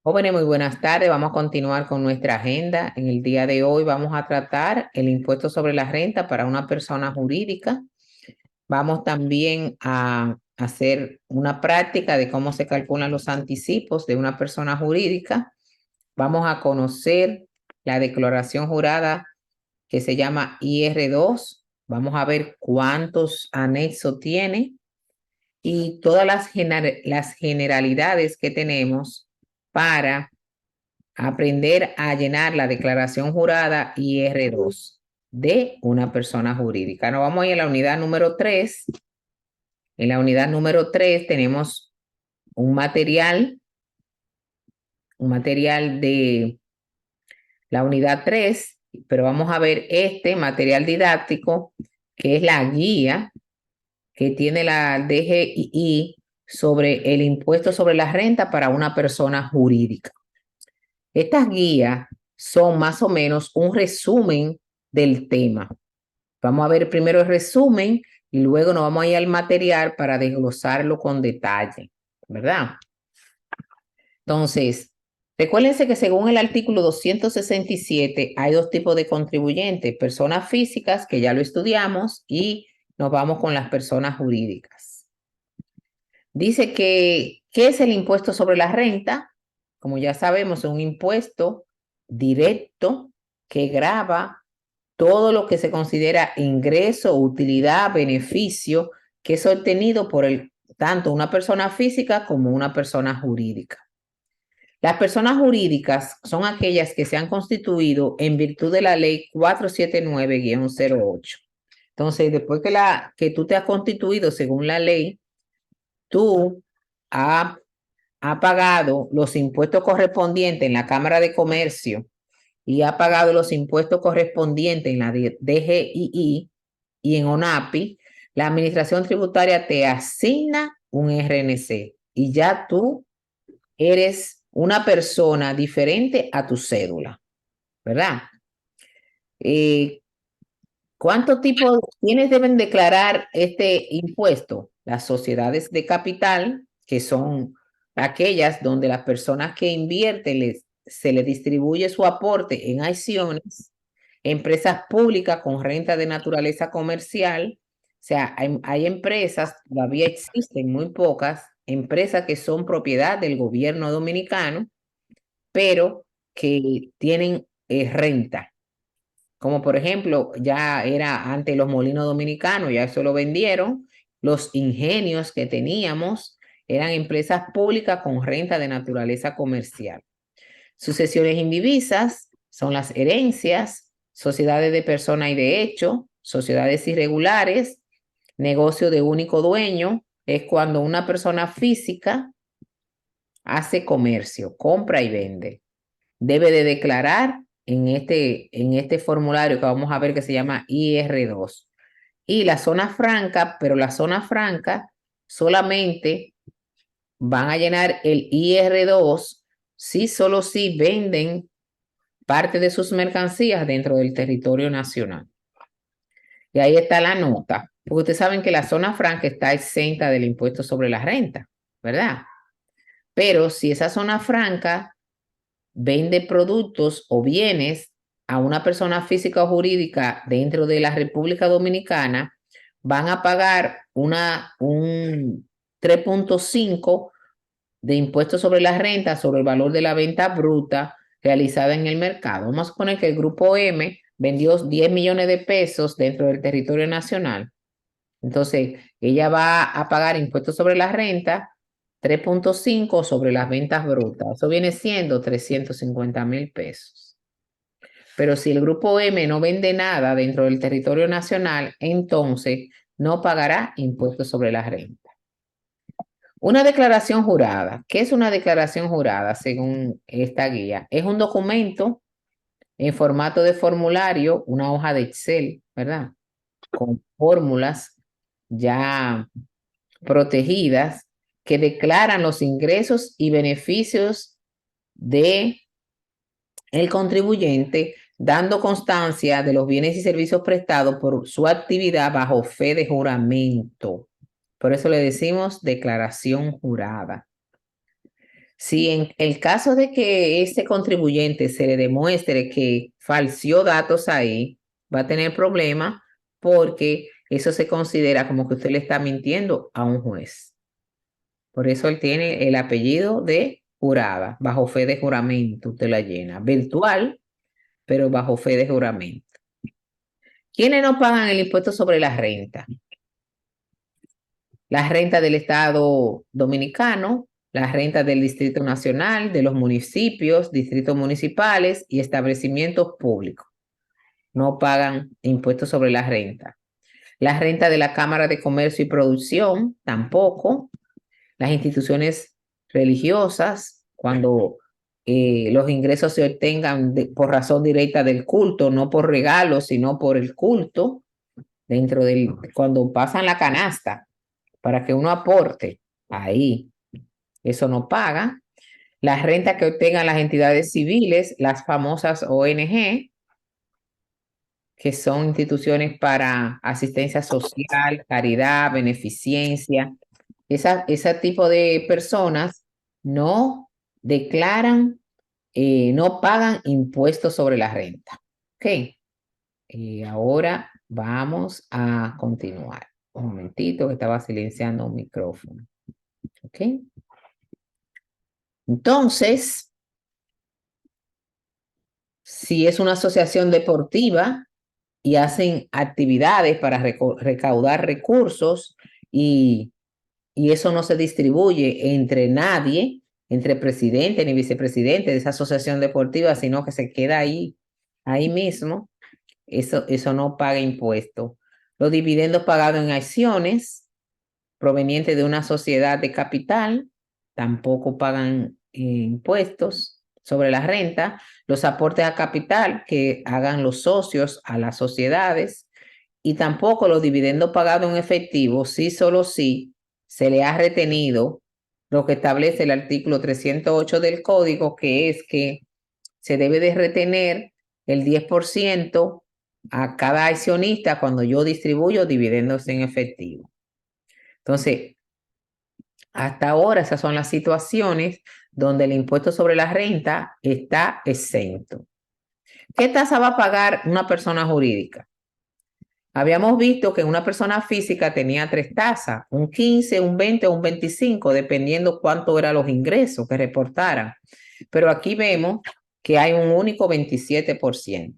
Jóvenes, muy buenas tardes. Vamos a continuar con nuestra agenda. En el día de hoy vamos a tratar el impuesto sobre la renta para una persona jurídica. Vamos también a hacer una práctica de cómo se calculan los anticipos de una persona jurídica. Vamos a conocer la declaración jurada que se llama IR2. Vamos a ver cuántos anexos tiene y todas las generalidades que tenemos para aprender a llenar la declaración jurada IR2 de una persona jurídica. Nos vamos a ir a la unidad número 3. En la unidad número 3 tenemos un material de la unidad 3, pero vamos a ver este material didáctico, que es la guía que tiene la DGII sobre el impuesto sobre la renta para una persona jurídica. Estas guías son más o menos un resumen del tema. Vamos a ver primero el resumen y luego nos vamos a ir al material para desglosarlo con detalle, ¿verdad? Entonces, recuérdense que según el artículo 267 hay dos tipos de contribuyentes: personas físicas, que ya lo estudiamos, y nos vamos con las personas jurídicas. Dice que, ¿qué es el impuesto sobre la renta? Como ya sabemos, es un impuesto directo que grava todo lo que se considera ingreso, utilidad, beneficio que es obtenido por tanto una persona física como una persona jurídica. Las personas jurídicas son aquellas que se han constituido en virtud de la ley 479-08. Entonces, después que tú te has constituido según la ley, tú has pagado los impuestos correspondientes en la Cámara de Comercio y ha pagado los impuestos correspondientes en la DGII y en ONAPI, la Administración Tributaria te asigna un RNC y ya tú eres una persona diferente a tu cédula, ¿verdad? ¿Quiénes deben declarar este impuesto? Las sociedades de capital, que son aquellas donde las personas que invierten se les distribuye su aporte en acciones, empresas públicas con renta de naturaleza comercial. O sea, hay empresas, todavía existen muy pocas empresas que son propiedad del gobierno dominicano, pero que tienen renta. Como por ejemplo, ya era antes los molinos dominicanos, ya eso lo vendieron. Los ingenios que teníamos eran empresas públicas con renta de naturaleza comercial. Sucesiones indivisas son las herencias, sociedades de persona y de hecho, sociedades irregulares, negocio de único dueño, es cuando una persona física hace comercio, compra y vende. Debe de declarar en este formulario que vamos a ver que se llama IR2. Y la zona franca, pero la zona franca solamente van a llenar el IR2 solo si venden parte de sus mercancías dentro del territorio nacional. Y ahí está la nota, porque ustedes saben que la zona franca está exenta del impuesto sobre la renta, ¿verdad? Pero si esa zona franca vende productos o bienes a una persona física o jurídica dentro de la República Dominicana, van a pagar un 3.5 de impuesto sobre la renta sobre el valor de la venta bruta realizada en el mercado. Vamos a suponer que el grupo M vendió 10 millones de pesos dentro del territorio nacional. Entonces, ella va a pagar impuestos sobre la renta 3.5 sobre las ventas brutas. Eso viene siendo 350,000 pesos. Pero si el grupo M no vende nada dentro del territorio nacional, entonces no pagará impuestos sobre la renta. Una declaración jurada. ¿Qué es una declaración jurada según esta guía? Es un documento en formato de formulario, una hoja de Excel, ¿verdad? Con fórmulas ya protegidas que declaran los ingresos y beneficios de el contribuyente, dando constancia de los bienes y servicios prestados por su actividad bajo fe de juramento. Por eso le decimos declaración jurada. Si en el caso de que este contribuyente se le demuestre que falseó datos ahí, va a tener problemas porque eso se considera como que usted le está mintiendo a un juez. Por eso él tiene el apellido de jurada, bajo fe de juramento, usted la llena. Virtual, pero bajo fe de juramento. ¿Quiénes no pagan el impuesto sobre la renta? La renta del Estado Dominicano, la renta del Distrito Nacional, de los municipios, distritos municipales y establecimientos públicos. No pagan impuestos sobre la renta. La renta de la Cámara de Comercio y Producción, tampoco. Las instituciones religiosas, cuando los ingresos se obtengan por razón directa del culto, no por regalos, sino por el culto, cuando pasan la canasta, para que uno aporte ahí, eso no paga. La renta que obtengan las entidades civiles, las famosas ONG, que son instituciones para asistencia social, caridad, beneficencia. Ese tipo de personas no declaran, no pagan impuestos sobre la renta. Ok. Ahora vamos a continuar. Un momentito que estaba silenciando un micrófono. Ok. Entonces, si es una asociación deportiva y hacen actividades para recaudar recursos y eso no se distribuye entre nadie, entre presidente ni vicepresidente de esa asociación deportiva, sino que se queda ahí mismo, eso no paga impuesto. Los dividendos pagados en acciones provenientes de una sociedad de capital tampoco pagan impuestos sobre la renta. Los aportes a capital que hagan los socios a las sociedades y tampoco los dividendos pagados en efectivo, sí, solo sí se le ha retenido lo que establece el artículo 308 del código, que es que se debe de retener el 10% a cada accionista cuando yo distribuyo dividendos en efectivo. Entonces, hasta ahora esas son las situaciones donde el impuesto sobre la renta está exento. ¿Qué tasa va a pagar una persona jurídica? Habíamos visto que una persona física tenía 3 tasas, un 15, un 20 o un 25, dependiendo cuánto eran los ingresos que reportaran. Pero aquí vemos que hay un único 27%.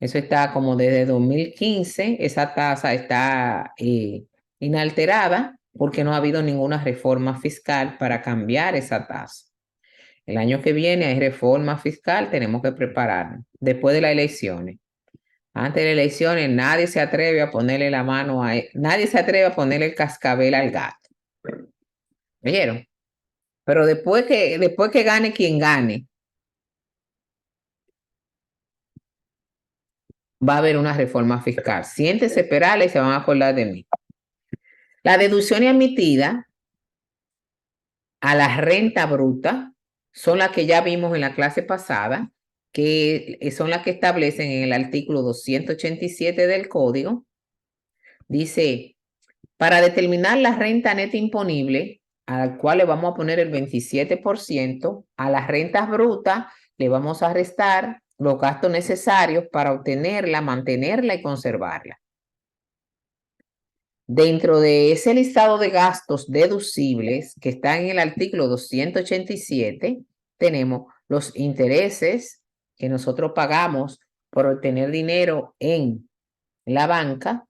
Eso está como desde 2015, esa tasa está inalterada porque no ha habido ninguna reforma fiscal para cambiar esa tasa. El año que viene hay reforma fiscal, tenemos que prepararnos después de las elecciones. Antes de las elecciones nadie se atreve a ponerle la mano nadie se atreve a ponerle el cascabel al gato. ¿Vieron? Pero después que gane quien gane, va a haber una reforma fiscal. Siéntese, esperarle y se van a acordar de mí. La deducción admitida a la renta bruta son las que ya vimos en la clase pasada, que son las que establecen en el artículo 287 del código. Dice, para determinar la renta neta imponible, al cual le vamos a poner el 27%, a las rentas brutas le vamos a restar los gastos necesarios para obtenerla, mantenerla y conservarla. Dentro de ese listado de gastos deducibles que está en el artículo 287, tenemos los intereses que nosotros pagamos por obtener dinero en la banca,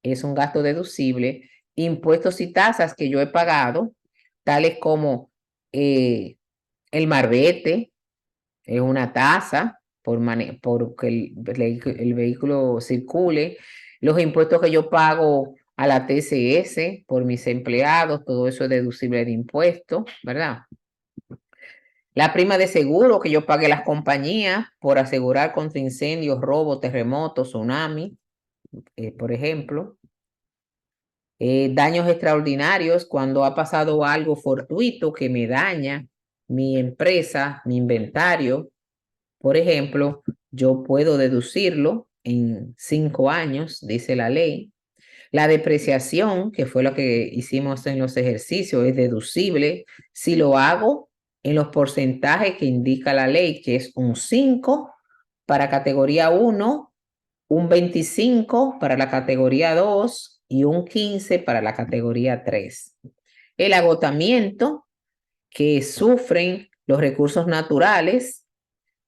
es un gasto deducible, impuestos y tasas que yo he pagado, tales como el marbete, es una tasa por que el vehículo circule, los impuestos que yo pago a la TCS por mis empleados, todo eso es deducible de impuestos, ¿verdad? La prima de seguro que yo pague a las compañías por asegurar contra incendios, robos, terremotos, tsunami, por ejemplo. Daños extraordinarios cuando ha pasado algo fortuito que me daña mi empresa, mi inventario. Por ejemplo, yo puedo deducirlo en 5 años, dice la ley. La depreciación, que fue lo que hicimos en los ejercicios, es deducible si lo hago en los porcentajes que indica la ley, que es un 5 para categoría 1, un 25 para la categoría 2 y un 15 para la categoría 3. El agotamiento que sufren los recursos naturales,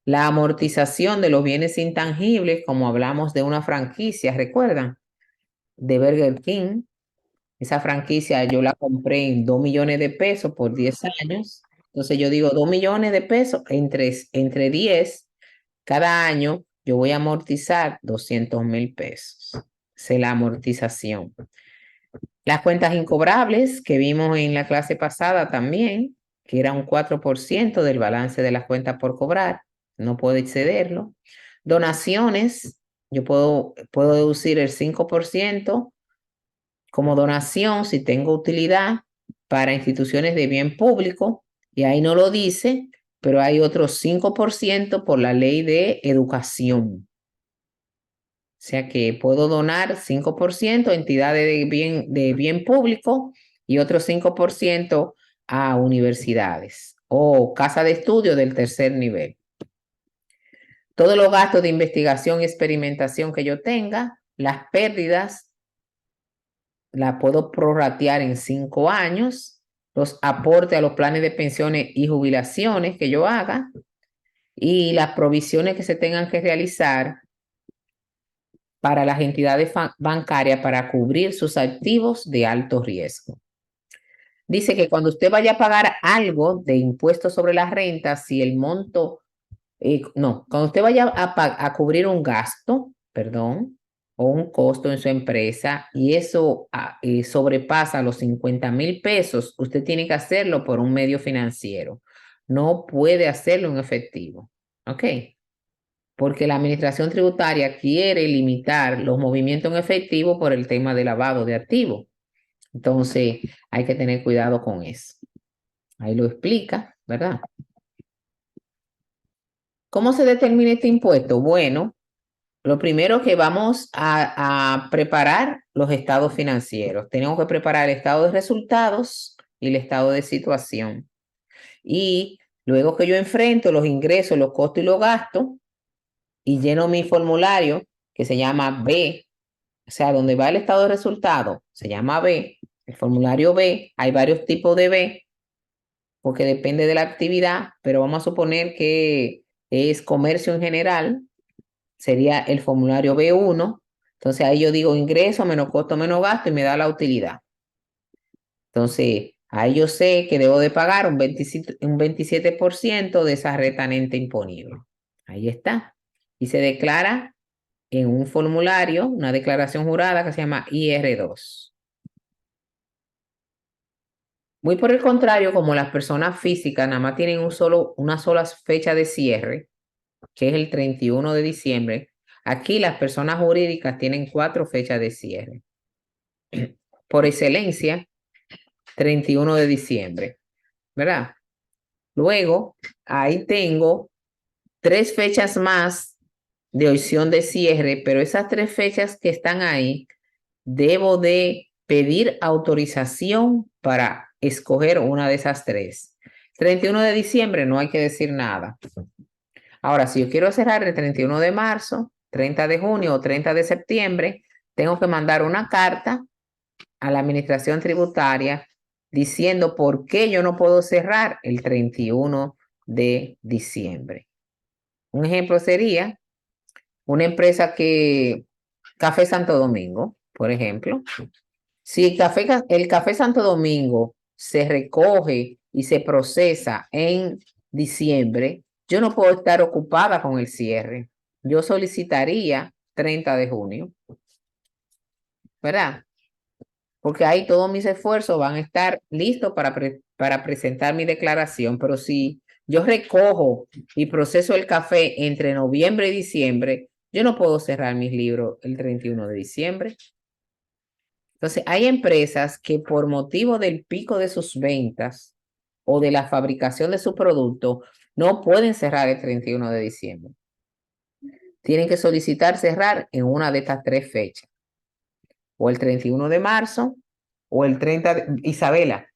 la amortización de los bienes intangibles, como hablamos de una franquicia, ¿recuerdan? De Burger King. Esa franquicia yo la compré en 2 millones de pesos por 10 años. Entonces yo digo 2 millones de pesos entre 10, cada año yo voy a amortizar 200,000 pesos. Esa es la amortización. Las cuentas incobrables que vimos en la clase pasada también, que era un 4% del balance de las cuentas por cobrar, no puedo excederlo. Donaciones, yo puedo deducir el 5% como donación si tengo utilidad para instituciones de bien público, y ahí no lo dice, pero hay otro 5% por la ley de educación. O sea que puedo donar 5% a entidades de bien público y otro 5% a universidades o casa de estudio del tercer nivel. Todos los gastos de investigación y experimentación que yo tenga, las pérdidas, la puedo prorratear en 5 años, los aportes a los planes de pensiones y jubilaciones que yo haga y las provisiones que se tengan que realizar para las entidades bancarias para cubrir sus activos de alto riesgo. Dice que cuando usted vaya a pagar algo de impuestos sobre la renta, si el monto, cuando usted vaya a cubrir un gasto, perdón, o un costo en su empresa y eso sobrepasa los 50,000 pesos, usted tiene que hacerlo por un medio financiero. No puede hacerlo en efectivo. ¿Ok? Porque la administración tributaria quiere limitar los movimientos en efectivo por el tema de lavado de activos. Entonces, hay que tener cuidado con eso. Ahí lo explica, ¿verdad? ¿Cómo se determina este impuesto? Bueno, lo primero que vamos a preparar los estados financieros. Tenemos que preparar el estado de resultados y el estado de situación. Y luego que yo enfrento los ingresos, los costos y los gastos y lleno mi formulario que se llama B, o sea, donde va el estado de resultado, se llama B, el formulario B, hay varios tipos de B, porque depende de la actividad, pero vamos a suponer que es comercio en general, sería el formulario B1. Entonces ahí yo digo ingreso menos costo menos gasto y me da la utilidad. Entonces ahí yo sé que debo de pagar un 27% de esa retanente imponible. Ahí está. Y se declara en un formulario, una declaración jurada que se llama IR2. Muy por el contrario, como las personas físicas nada más tienen una sola fecha de cierre, que es el 31 de diciembre, aquí las personas jurídicas tienen 4 fechas de cierre. Por excelencia, 31 de diciembre, ¿verdad? Luego, ahí tengo 3 fechas más de opción de cierre, pero esas 3 fechas que están ahí, debo de pedir autorización para escoger una de esas 3. 31 de diciembre no hay que decir nada. Ahora, si yo quiero cerrar el 31 de marzo, 30 de junio o 30 de septiembre, tengo que mandar una carta a la administración tributaria diciendo por qué yo no puedo cerrar el 31 de diciembre. Un ejemplo sería una empresa Café Santo Domingo, por ejemplo. Si el café Santo Domingo se recoge y se procesa en diciembre, yo no puedo estar ocupada con el cierre. Yo solicitaría 30 de junio, ¿verdad? Porque ahí todos mis esfuerzos van a estar listos para presentar mi declaración. Pero si yo recojo y proceso el café entre noviembre y diciembre, yo no puedo cerrar mis libros el 31 de diciembre. Entonces, hay empresas que por motivo del pico de sus ventas o de la fabricación de su producto no pueden cerrar el 31 de diciembre. Tienen que solicitar cerrar en una de estas 3 fechas. O el 31 de marzo o el 30 de... Isabela,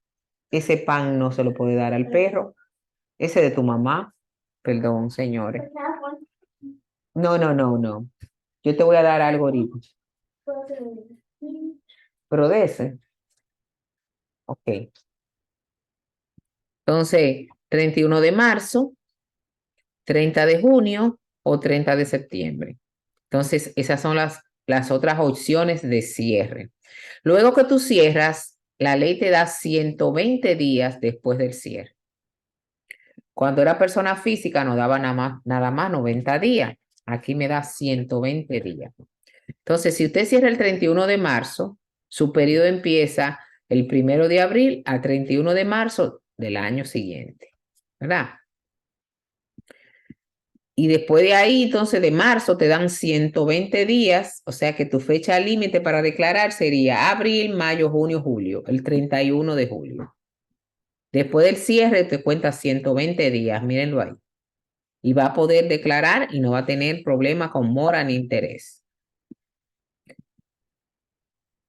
ese pan no se lo puede dar al perro. Ese de tu mamá. Perdón, señores. No, no, no, no. Yo te voy a dar algo ahorita. Pero de ese. Ok. Entonces, 31 de marzo, 30 de junio o 30 de septiembre. Entonces, esas son las otras opciones de cierre. Luego que tú cierras, la ley te da 120 días después del cierre. Cuando era persona física nos daba nada más 90 días. Aquí me da 120 días. Entonces, si usted cierra el 31 de marzo, su periodo empieza el 1 de abril al 31 de marzo del año siguiente, ¿verdad? Y después de ahí, entonces de marzo te dan 120 días, o sea que tu fecha límite para declarar sería abril, mayo, junio, julio, el 31 de julio. Después del cierre te cuenta 120 días, mírenlo ahí. Y va a poder declarar y no va a tener problema con mora ni interés.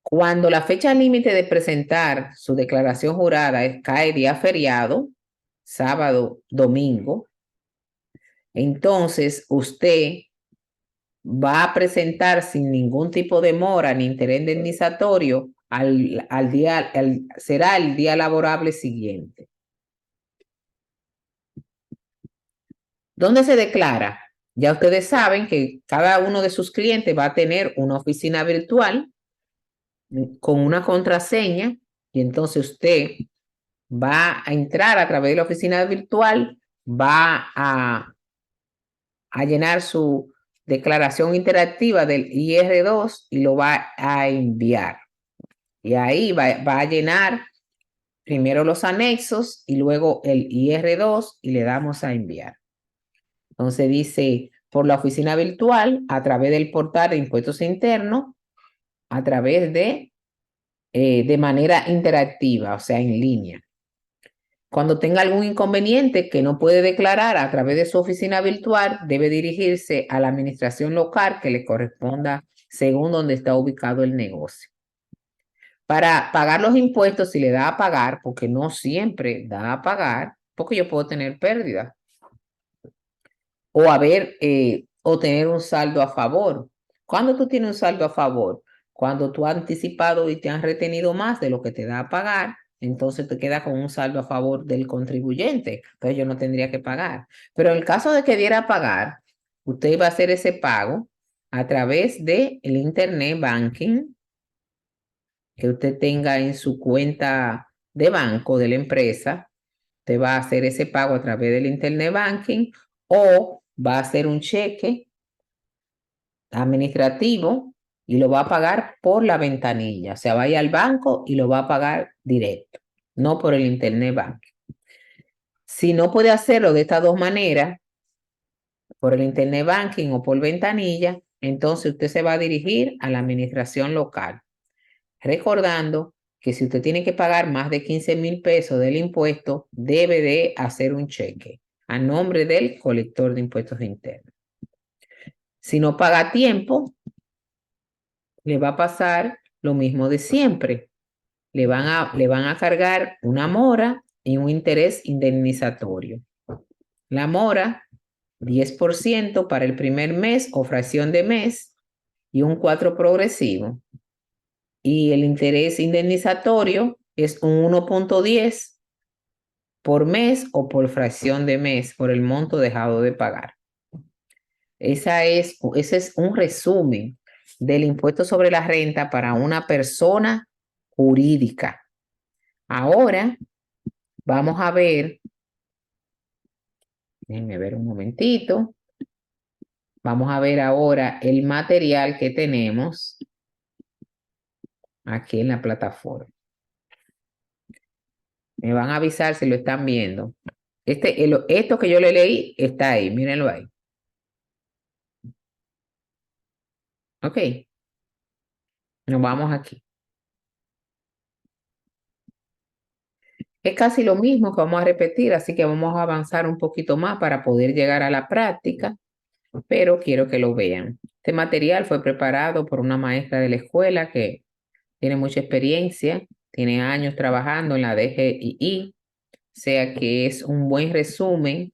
Cuando la fecha límite de presentar su declaración jurada cae día feriado, sábado, domingo, entonces usted va a presentar sin ningún tipo de mora ni interés indemnizatorio será el día laborable siguiente. ¿Dónde se declara? Ya ustedes saben que cada uno de sus clientes va a tener una oficina virtual con una contraseña y entonces usted va a entrar a través de la oficina virtual, va a llenar su declaración interactiva del IR2 y lo va a enviar. Y ahí va a llenar primero los anexos y luego el IR2 y le damos a enviar. Entonces dice, por la oficina virtual, a través del portal de impuestos internos, a través de manera interactiva, o sea, en línea. Cuando tenga algún inconveniente que no puede declarar a través de su oficina virtual, debe dirigirse a la administración local que le corresponda según donde está ubicado el negocio. Para pagar los impuestos, si le da a pagar, porque no siempre da a pagar, porque yo puedo tener pérdida o tener un saldo a favor. ¿Cuándo tú tienes un saldo a favor? Cuando tú has anticipado y te han retenido más de lo que te da a pagar, entonces te queda con un saldo a favor del contribuyente. Entonces yo no tendría que pagar. Pero en el caso de que diera a pagar, usted va a hacer ese pago a través del Internet Banking que usted tenga en su cuenta de banco de la empresa. Usted va a hacer ese pago a través del Internet Banking o va a hacer un cheque administrativo y lo va a pagar por la ventanilla. O sea, vaya al banco y lo va a pagar directo, no por el Internet Banking. Si no puede hacerlo de estas dos maneras, por el Internet Banking o por ventanilla, entonces usted se va a dirigir a la administración local, recordando que si usted tiene que pagar más de 15,000 pesos del impuesto, debe de hacer un cheque a nombre del colector de impuestos internos. Si no paga a tiempo, le va a pasar lo mismo de siempre. Le van a cargar una mora y un interés indemnizatorio. La mora, 10% para el primer mes o fracción de mes y un 4 progresivo. Y el interés indemnizatorio es un 1.10 por mes o por fracción de mes por el monto dejado de pagar. Ese es un resumen del impuesto sobre la renta para una persona jurídica. Ahora vamos a ver, déjenme ver un momentito. Vamos a ver ahora el material que tenemos aquí en la plataforma. Me van a avisar si lo están viendo. Esto que yo le leí está ahí, mírenlo ahí. Ok, nos vamos aquí. Es casi lo mismo que vamos a repetir, así que vamos a avanzar un poquito más para poder llegar a la práctica, pero quiero que lo vean. Este material fue preparado por una maestra de la escuela que tiene mucha experiencia, tiene años trabajando en la DGII, sea que es un buen resumen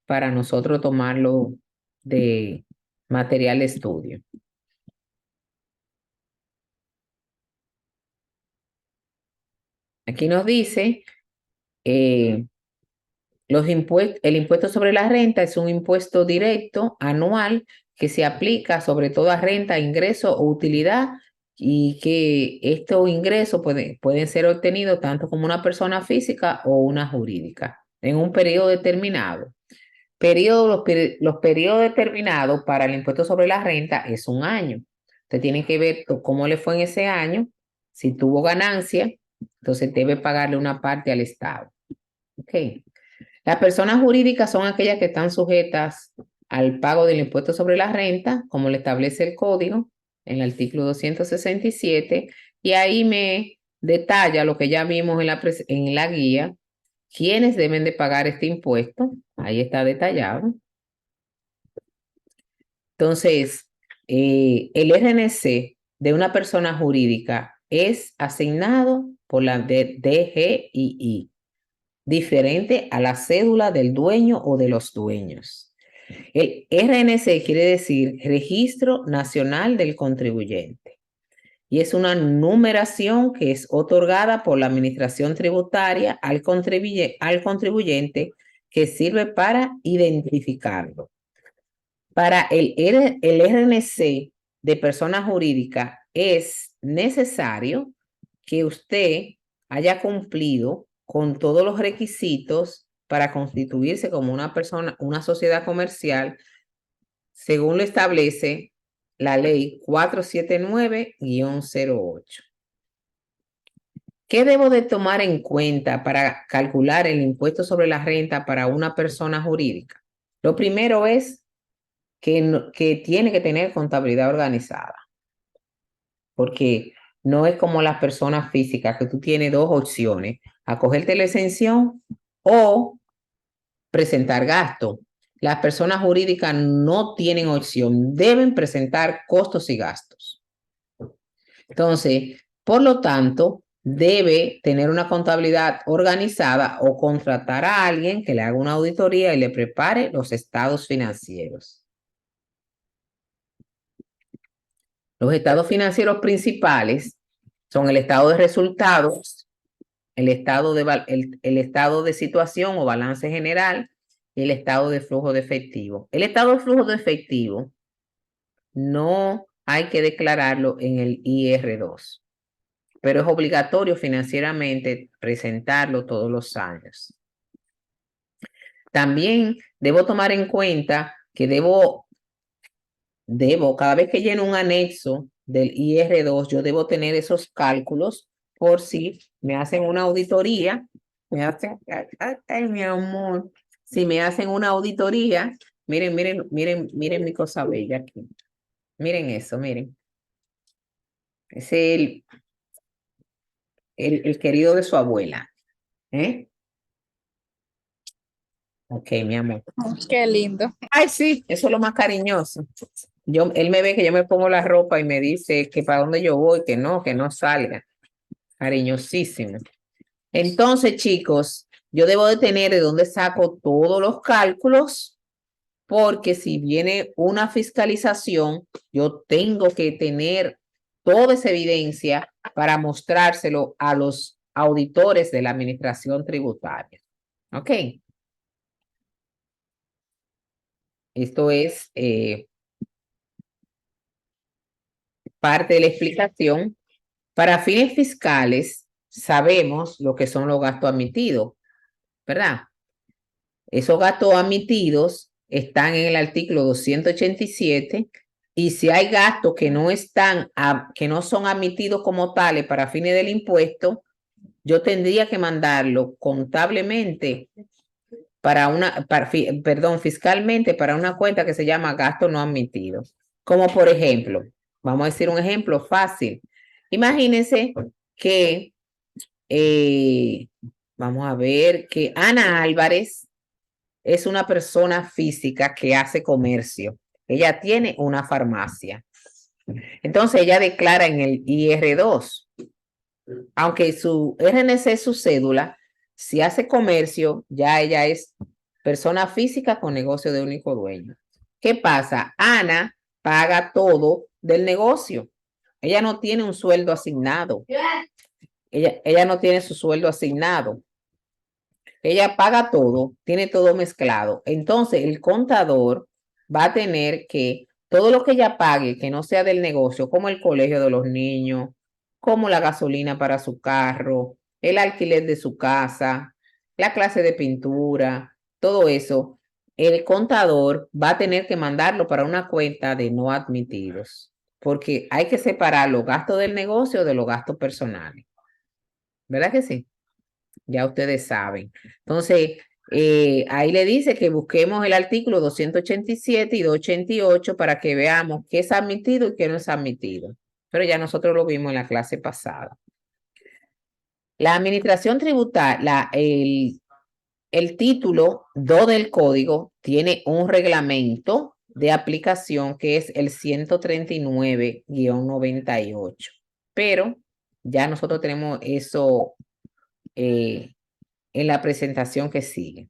para nosotros tomarlo de material de estudio. Aquí nos dice, el impuesto sobre la renta es un impuesto directo anual que se aplica sobre toda renta, ingreso o utilidad y que estos ingresos pueden ser obtenidos tanto como una persona física o una jurídica en un periodo determinado. Los periodos determinados para el impuesto sobre la renta es un año. Usted tiene que ver cómo le fue en ese año. Si tuvo ganancia, entonces debe pagarle una parte al Estado. Ok. Las personas jurídicas son aquellas que están sujetas al pago del impuesto sobre la renta, como le establece el código en el artículo 267, y ahí me detalla lo que ya vimos en la guía, quiénes deben de pagar este impuesto. Ahí está detallado. Entonces, el RNC de una persona jurídica es asignado por la DGII, diferente a la cédula del dueño o de los dueños. El RNC quiere decir Registro Nacional del Contribuyente y es una numeración que es otorgada por la Administración Tributaria al contribuyente que sirve para identificarlo. Para el RNC de persona jurídica es necesario que usted haya cumplido con todos los requisitos para constituirse como una sociedad comercial, según lo establece la ley 479-08. ¿Qué debo de tomar en cuenta para calcular el impuesto sobre la renta para una persona jurídica? Lo primero es que tiene que tener contabilidad organizada, porque no es como las personas físicas, que tú tienes dos opciones: acogerte la exención o presentar gasto. Las personas jurídicas no tienen opción, deben presentar costos y gastos. Entonces, por lo tanto, debe tener una contabilidad organizada o contratar a alguien que le haga una auditoría y le prepare los estados financieros. Los estados financieros principales son el estado de resultados, el estado de situación o balance general y el estado de flujo de efectivo. El estado de flujo de efectivo no hay que declararlo en el IR2, pero es obligatorio financieramente presentarlo todos los años. También debo tomar en cuenta que cada vez que lleno un anexo del IR2, yo debo tener esos cálculos por si me hacen una auditoría, ay, mi amor, si me hacen una auditoría, miren mi cosa bella aquí. Miren eso, miren. Es el querido de su abuela. ¿Eh? Ok, mi amor. Qué lindo. Ay, sí, eso es lo más cariñoso. Él me ve que yo me pongo la ropa y me dice que para dónde yo voy, que no salga. Cariñosísimo. Entonces, chicos, yo debo de tener de dónde saco todos los cálculos, porque si viene una fiscalización, yo tengo que tener toda esa evidencia para mostrárselo a los auditores de la administración tributaria. ¿Ok? Esto es parte de la explicación. Para fines fiscales, sabemos lo que son los gastos admitidos, ¿verdad? Esos gastos admitidos están en el artículo 287 y si hay gastos que que no son admitidos como tales para fines del impuesto, yo tendría que mandarlo contablemente fiscalmente para una cuenta que se llama gasto no admitido. Como por ejemplo, vamos a decir un ejemplo fácil. Imagínense que, vamos a ver, que Ana Álvarez es una persona física que hace comercio. Ella tiene una farmacia. Entonces ella declara en el IR2, aunque su RNC es su cédula, Si hace comercio, ya ella es persona física con negocio de único dueño. ¿Qué pasa? Ana paga todo del negocio. Ella no tiene un sueldo asignado. Ella no tiene su sueldo asignado. Ella paga todo, tiene todo mezclado. Entonces, el contador va a tener que todo lo que ella pague, que no sea del negocio, como el colegio de los niños, como la gasolina para su carro, el alquiler de su casa, la clase de pintura, todo eso, el contador va a tener que mandarlo para una cuenta de no admitidos, porque hay que separar los gastos del negocio de los gastos personales. ¿Verdad que sí? Ya ustedes saben. Entonces, ahí le dice que busquemos el artículo 287 y 288 para que veamos qué es admitido y qué no es admitido. Pero ya nosotros lo vimos en la clase pasada. La administración tributaria, el título 2 del código tiene un reglamento de aplicación que es el 139-98. Pero ya nosotros tenemos eso en la presentación que sigue.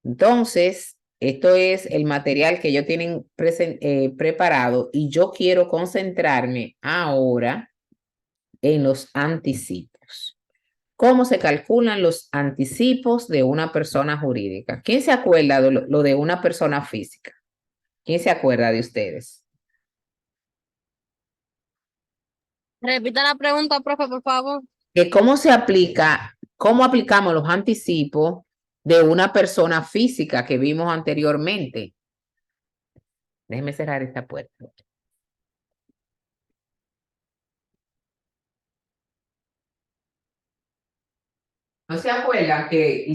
Entonces, esto es el material que ellos tienen preparado y yo quiero concentrarme ahora en los anticipos. ¿Cómo se calculan los anticipos de una persona jurídica? ¿Quién se acuerda de lo de una persona física? ¿Quién se acuerda de ustedes? Repita la pregunta, profe, por favor. Que cómo se aplica, cómo aplicamos los anticipos de una persona física que vimos anteriormente. Déjeme cerrar esta puerta. ¿No se acuerdan que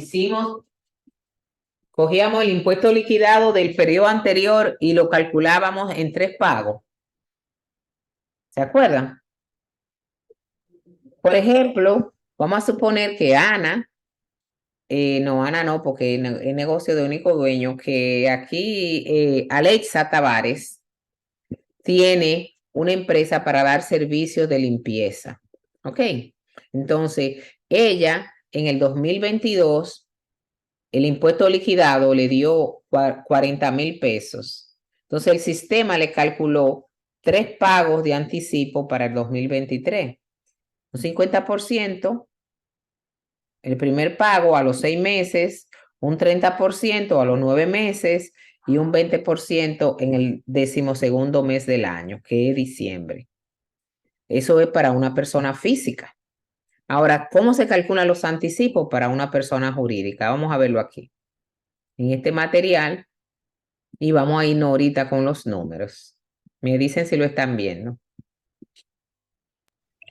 cogíamos el impuesto liquidado del periodo anterior y lo calculábamos en 3 pagos? ¿Se acuerdan? Por ejemplo, vamos a suponer que Ana, no, Ana no, porque es negocio de único dueño, que aquí Alexa Tavares tiene una empresa para dar servicios de limpieza. ¿Ok? Entonces, ella en el 2022 el impuesto liquidado le dio 40,000 pesos. Entonces el sistema le calculó 3 pagos de anticipo para el 2023. Un 50%, el primer pago a los 6 meses, un 30% a los 9 meses y un 20% en el 12º mes del año, que es diciembre. Eso es para una persona física. Ahora, ¿cómo se calculan los anticipos para una persona jurídica? Vamos a verlo aquí, en este material, y vamos a irnos ahorita con los números. Me dicen si lo están viendo.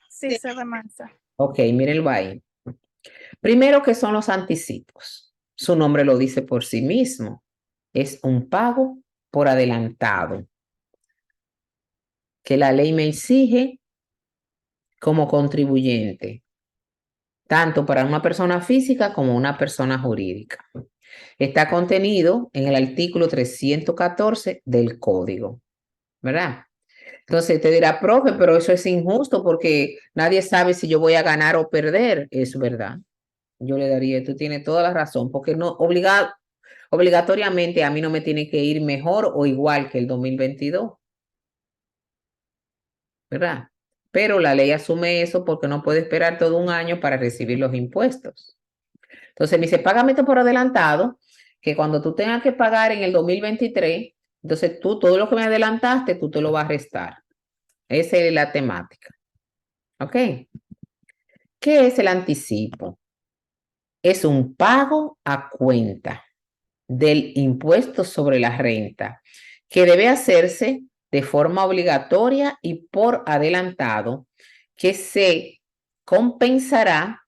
Sí, se remansa. Ok, mírenlo ahí. Primero, ¿qué son los anticipos? Su nombre lo dice por sí mismo. Es un pago por adelantado que la ley me exige como contribuyente, tanto para una persona física como una persona jurídica. Está contenido en el artículo 314 del código, ¿verdad? Entonces te dirá, profe, pero eso es injusto porque nadie sabe si yo voy a ganar o perder. Es verdad. Yo le daría, tú tienes toda la razón, porque no obligatoriamente a mí no me tiene que ir mejor o igual que el 2022, ¿verdad? Pero la ley asume eso porque no puede esperar todo un año para recibir los impuestos. Entonces me dice, págame esto por adelantado, que cuando tú tengas que pagar en el 2023, entonces tú todo lo que me adelantaste, tú te lo vas a restar. Esa es la temática. ¿Ok? ¿Qué es el anticipo? Es un pago a cuenta del impuesto sobre la renta que debe hacerse de forma obligatoria y por adelantado, que se compensará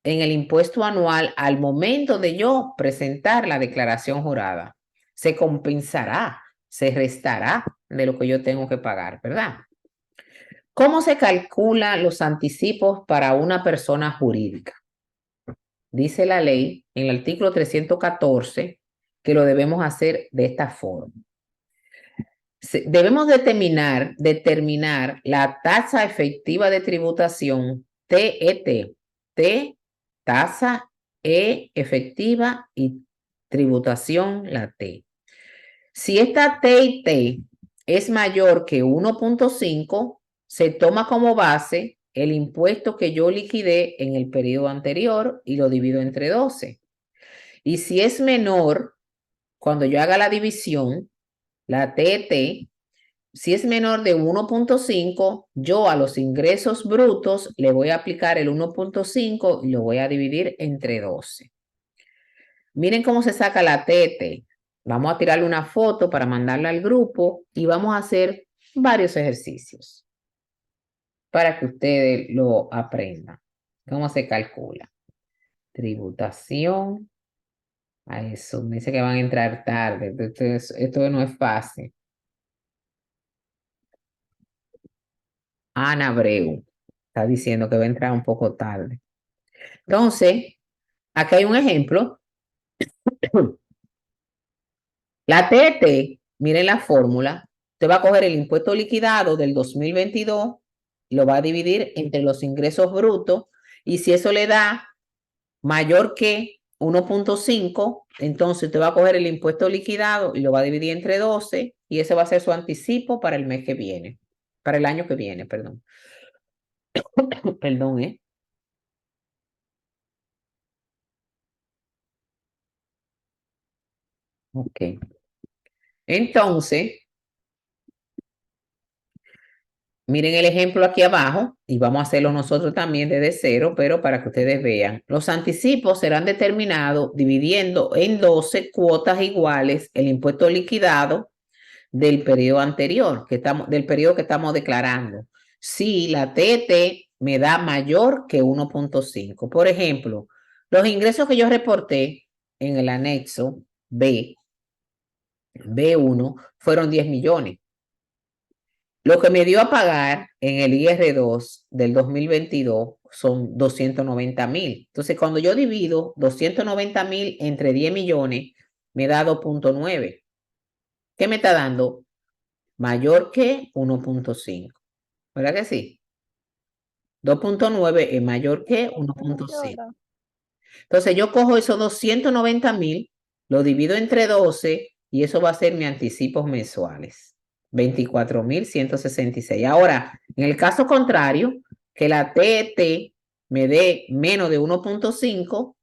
en el impuesto anual al momento de yo presentar la declaración jurada. Se compensará, se restará de lo que yo tengo que pagar, ¿verdad? ¿Cómo se calculan los anticipos para una persona jurídica? Dice la ley en el artículo 314 que lo debemos hacer de esta forma. Debemos determinar la tasa efectiva de tributación TET. T tasa E efectiva y tributación, la T. Si esta T y T es mayor que 1.5, se toma como base el impuesto que yo liquidé en el periodo anterior y lo divido entre 12. Y si es menor, cuando yo haga la división, la TT, si es menor de 1.5, yo a los ingresos brutos le voy a aplicar el 1.5 y lo voy a dividir entre 12. Miren cómo se saca la TT. Vamos a tirarle una foto para mandarla al grupo y vamos a hacer varios ejercicios para que ustedes lo aprendan. ¿Cómo se calcula? Tributación. A eso, me dice que van a entrar tarde. Esto no es fácil. Ana Abreu está diciendo que va a entrar un poco tarde. Entonces, aquí hay un ejemplo. La TT, miren la fórmula, usted va a coger el impuesto liquidado del 2022, lo va a dividir entre los ingresos brutos y si eso le da mayor que 1.5, entonces usted va a coger el impuesto liquidado y lo va a dividir entre 12 y ese va a ser su anticipo para el mes que viene, para el año que viene, perdón. Perdón, ¿eh? Ok. Entonces, miren el ejemplo aquí abajo y vamos a hacerlo nosotros también desde cero, pero para que ustedes vean. Los anticipos serán determinados dividiendo en 12 cuotas iguales el impuesto liquidado del periodo anterior, del periodo que estamos declarando. Si la TT me da mayor que 1.5. Por ejemplo, los ingresos que yo reporté en el anexo B1, fueron 10 millones. Lo que me dio a pagar en el IR2 del 2022 son 290,000. Entonces, cuando yo divido 290,000 entre 10 millones, me da 2.9. ¿Qué me está dando? Mayor que 1.5. ¿Verdad que sí? 2.9 es mayor que 1.5. Entonces, yo cojo esos 290,000, lo divido entre 12 y eso va a ser mis anticipos mensuales. 24,166. Ahora, en el caso contrario, que la TT me dé menos de 1.5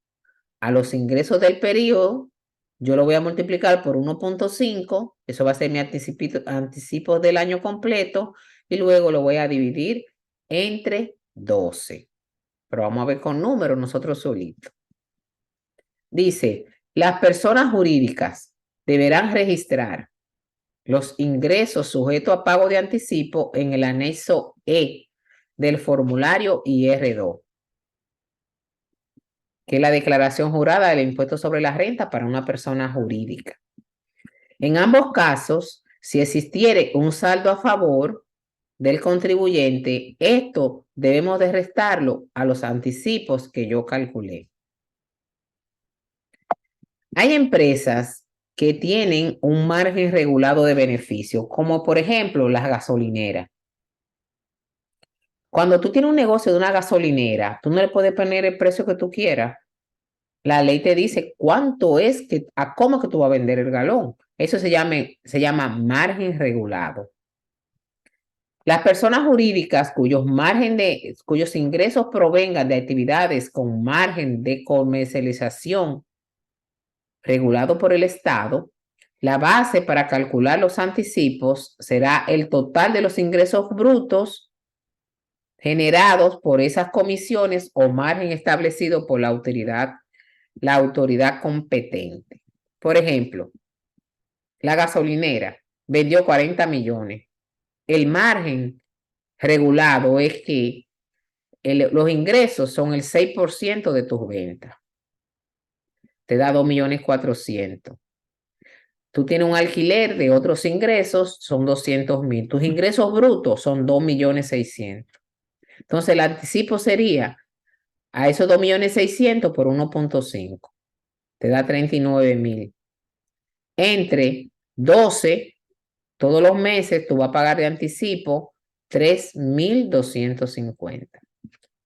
a los ingresos del periodo, yo lo voy a multiplicar por 1.5, eso va a ser mi anticipo del año completo y luego lo voy a dividir entre 12. Pero vamos a ver con números nosotros solitos. Dice, las personas jurídicas deberán registrar los ingresos sujetos a pago de anticipo en el anexo E del formulario IR2, que es la declaración jurada del impuesto sobre la renta para una persona jurídica. En ambos casos, si existiere un saldo a favor del contribuyente, esto debemos de restarlo a los anticipos que yo calculé. Hay empresas que tienen un margen regulado de beneficio, como por ejemplo las gasolineras. Cuando tú tienes un negocio de una gasolinera, tú no le puedes poner el precio que tú quieras. La ley te dice cuánto es a cómo que tú vas a vender el galón. Eso se llama margen regulado. Las personas jurídicas cuyos ingresos provengan de actividades con margen de comercialización regulado por el Estado, la base para calcular los anticipos será el total de los ingresos brutos generados por esas comisiones o margen establecido por la autoridad competente. Por ejemplo, la gasolinera vendió 40 millones. El margen regulado es que los ingresos son el 6% de tus ventas. Te da 2.400.000. Tú tienes un alquiler de otros ingresos, son 200,000. Tus ingresos brutos son 2.600.000. Entonces, el anticipo sería a esos 2.600.000 por 1.5. Te da 39,000. Entre 12, todos los meses tú vas a pagar de anticipo 3.250.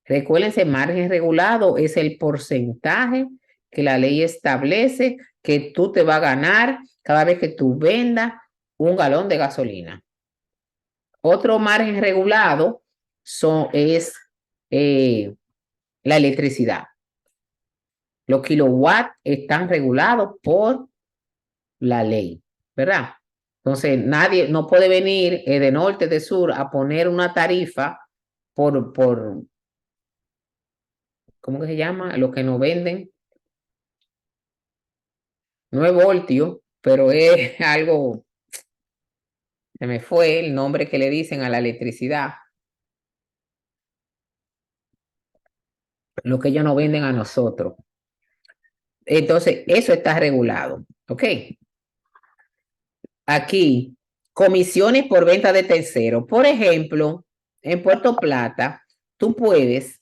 Recuérdense, margen regulado es el porcentaje que la ley establece que tú te vas a ganar cada vez que tú vendas un galón de gasolina. Otro margen regulado es la electricidad. Los kilowatts están regulados por la ley, ¿verdad? Entonces, nadie no puede venir de norte, de sur, a poner una tarifa por ¿cómo que se llama? Lo que nos venden. No es voltio, pero es algo, se me fue el nombre que le dicen a la electricidad. Lo que ellos nos venden a nosotros. Entonces, eso está regulado, ¿ok? Aquí, comisiones por venta de terceros. Por ejemplo, en Puerto Plata, tú puedes,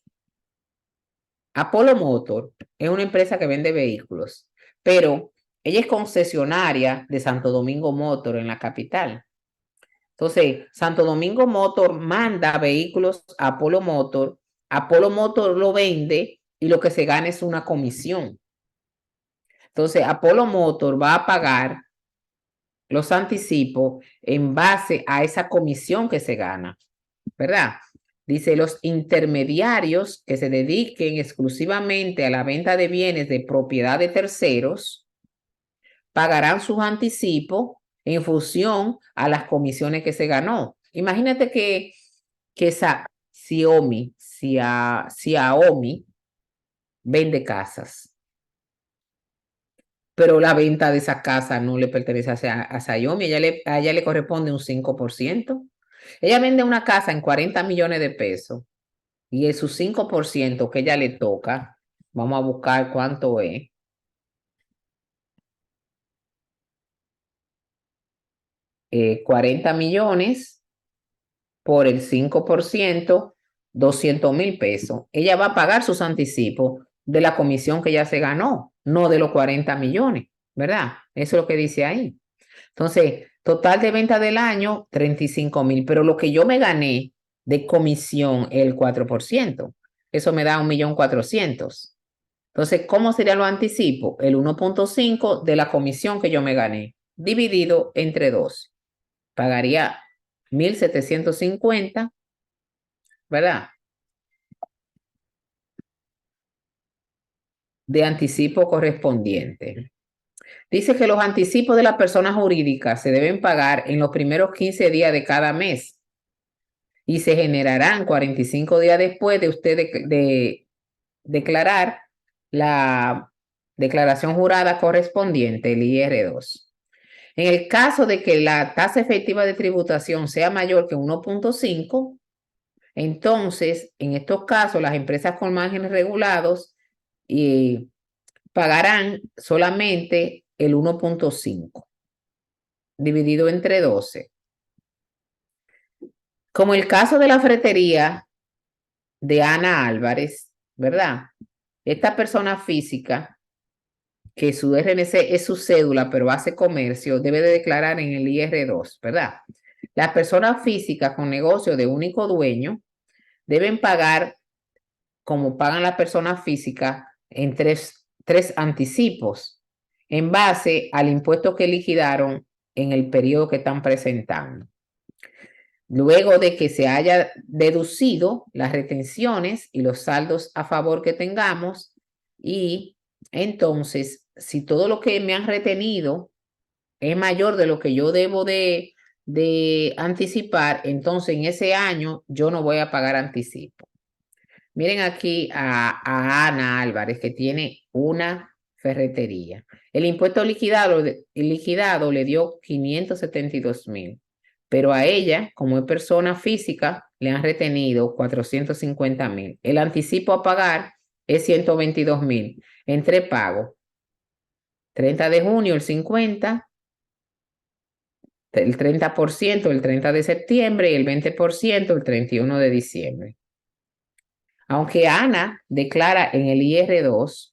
Apollo Motor es una empresa que vende vehículos, pero ella es concesionaria de Santo Domingo Motor en la capital. Entonces, Santo Domingo Motor manda vehículos a Apollo Motor lo vende y lo que se gana es una comisión. Entonces, Apollo Motor va a pagar los anticipos en base a esa comisión que se gana, ¿verdad? Dice, los intermediarios que se dediquen exclusivamente a la venta de bienes de propiedad de terceros pagarán sus anticipos en función a las comisiones que se ganó. Imagínate que Xiaomi vende casas, pero la venta de esa casa no le pertenece a Xiaomi, a ella le corresponde un 5%. Ella vende una casa en 40 millones de pesos y es su 5% que ella le toca, vamos a buscar cuánto es. 40 millones por el 5%, 200,000 pesos. Ella va a pagar sus anticipos de la comisión que ya se ganó, no de los 40 millones, ¿verdad? Eso es lo que dice ahí. Entonces, total de venta del año, 35,000, pero lo que yo me gané de comisión es el 4%. Eso me da 1,400,000. Entonces, ¿cómo sería lo anticipo? El 1,5 de la comisión que yo me gané, dividido entre 2. Pagaría 1,750, ¿verdad? De anticipo correspondiente. Dice que los anticipos de las personas jurídicas se deben pagar en los primeros 15 días de cada mes y se generarán 45 días después de usted declarar la declaración jurada correspondiente, el IR2. En el caso de que la tasa efectiva de tributación sea mayor que 1,5, entonces, en estos casos, las empresas con márgenes regulados pagarán solamente el 1,5 dividido entre 12. Como el caso de la fretería de Ana Álvarez, ¿verdad? Esta persona física, que su RNC es su cédula, pero hace comercio, debe de declarar en el IR2, ¿verdad? Las personas físicas con negocio de único dueño deben pagar, como pagan las personas físicas, en tres anticipos en base al impuesto que liquidaron en el periodo que están presentando. Luego de que se haya deducido las retenciones y los saldos a favor que tengamos, y entonces, si todo lo que me han retenido es mayor de lo que yo debo de anticipar, entonces en ese año yo no voy a pagar anticipo. Miren aquí a Ana Álvarez, que tiene una ferretería. El impuesto liquidado le dio 572,000, pero a ella, como es persona física, le han retenido 450,000. El anticipo a pagar es 122,000 entre pagos. 30 de junio, el 50, el 30% el 30 de septiembre y el 20% el 31 de diciembre. Aunque Ana declara en el IR2,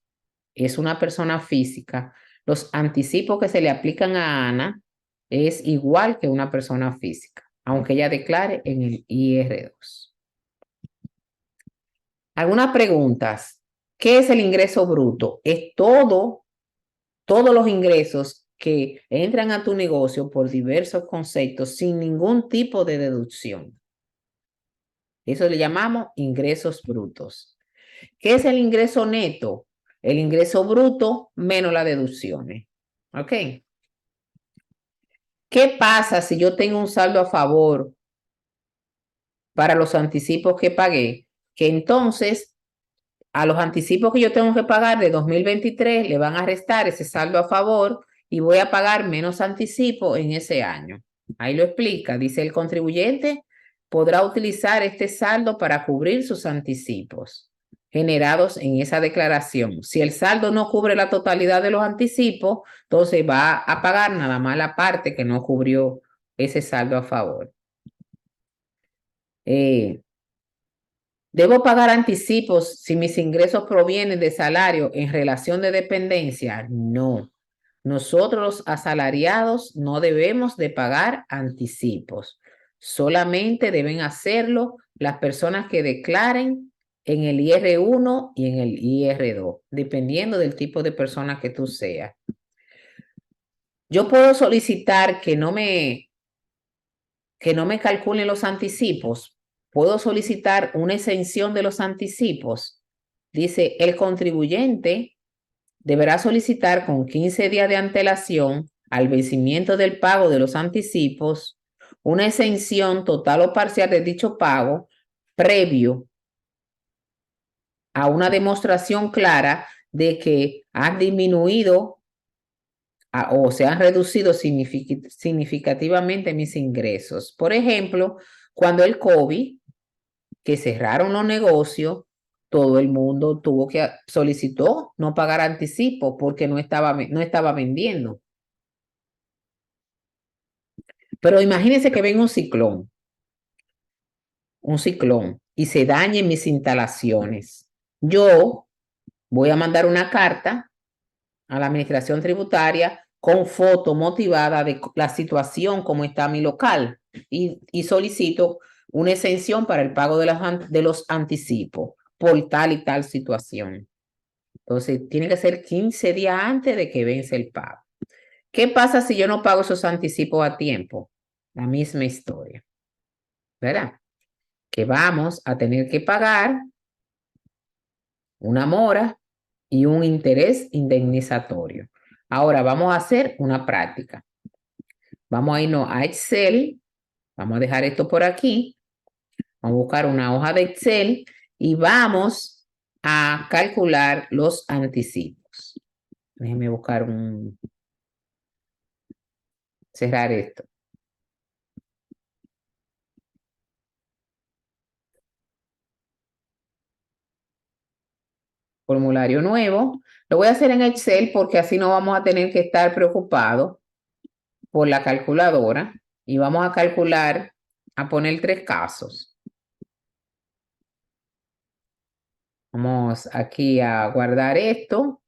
es una persona física, los anticipos que se le aplican a Ana es igual que una persona física, aunque ella declare en el IR2. Algunas preguntas. ¿Qué es el ingreso bruto? Es todos los ingresos que entran a tu negocio por diversos conceptos sin ningún tipo de deducción. Eso le llamamos ingresos brutos. ¿Qué es el ingreso neto? El ingreso bruto menos las deducciones. ¿Ok? ¿Qué pasa si yo tengo un saldo a favor para los anticipos que pagué? Que entonces a los anticipos que yo tengo que pagar de 2023 le van a restar ese saldo a favor y voy a pagar menos anticipo en ese año. Ahí lo explica. Dice, el contribuyente podrá utilizar este saldo para cubrir sus anticipos generados en esa declaración. Si el saldo no cubre la totalidad de los anticipos, entonces va a pagar nada más la parte que no cubrió ese saldo a favor. ¿Debo pagar anticipos si mis ingresos provienen de salario en relación de dependencia? No. Nosotros los asalariados no debemos de pagar anticipos. Solamente deben hacerlo las personas que declaren en el IR1 y en el IR2, dependiendo del tipo de persona que tú seas. Yo puedo solicitar que no me calculen los anticipos. Puedo solicitar una exención de los anticipos. Dice, el contribuyente deberá solicitar con 15 días de antelación al vencimiento del pago de los anticipos una exención total o parcial de dicho pago previo a una demostración clara de que han disminuido o se han reducido significativamente mis ingresos. Por ejemplo, cuando el COVID, que cerraron los negocios, todo el mundo solicitó no pagar anticipo porque no estaba vendiendo. Pero imagínense que venga un ciclón, y se dañen mis instalaciones. Yo voy a mandar una carta a la administración tributaria con foto motivada de la situación como está mi local y solicito una exención para el pago de los anticipos por tal y tal situación. Entonces, tiene que ser 15 días antes de que vence el pago. ¿Qué pasa si yo no pago esos anticipos a tiempo? La misma historia, ¿verdad? Que vamos a tener que pagar una mora y un interés indemnizatorio. Ahora vamos a hacer una práctica. Vamos a irnos a Excel. Vamos a dejar esto por aquí. Vamos a buscar una hoja de Excel y vamos a calcular los anticipos. Déjenme buscar cerrar esto. Formulario nuevo. Lo voy a hacer en Excel porque así no vamos a tener que estar preocupados por la calculadora. Y vamos a calcular, a poner 3 casos. Vamos aquí a guardar esto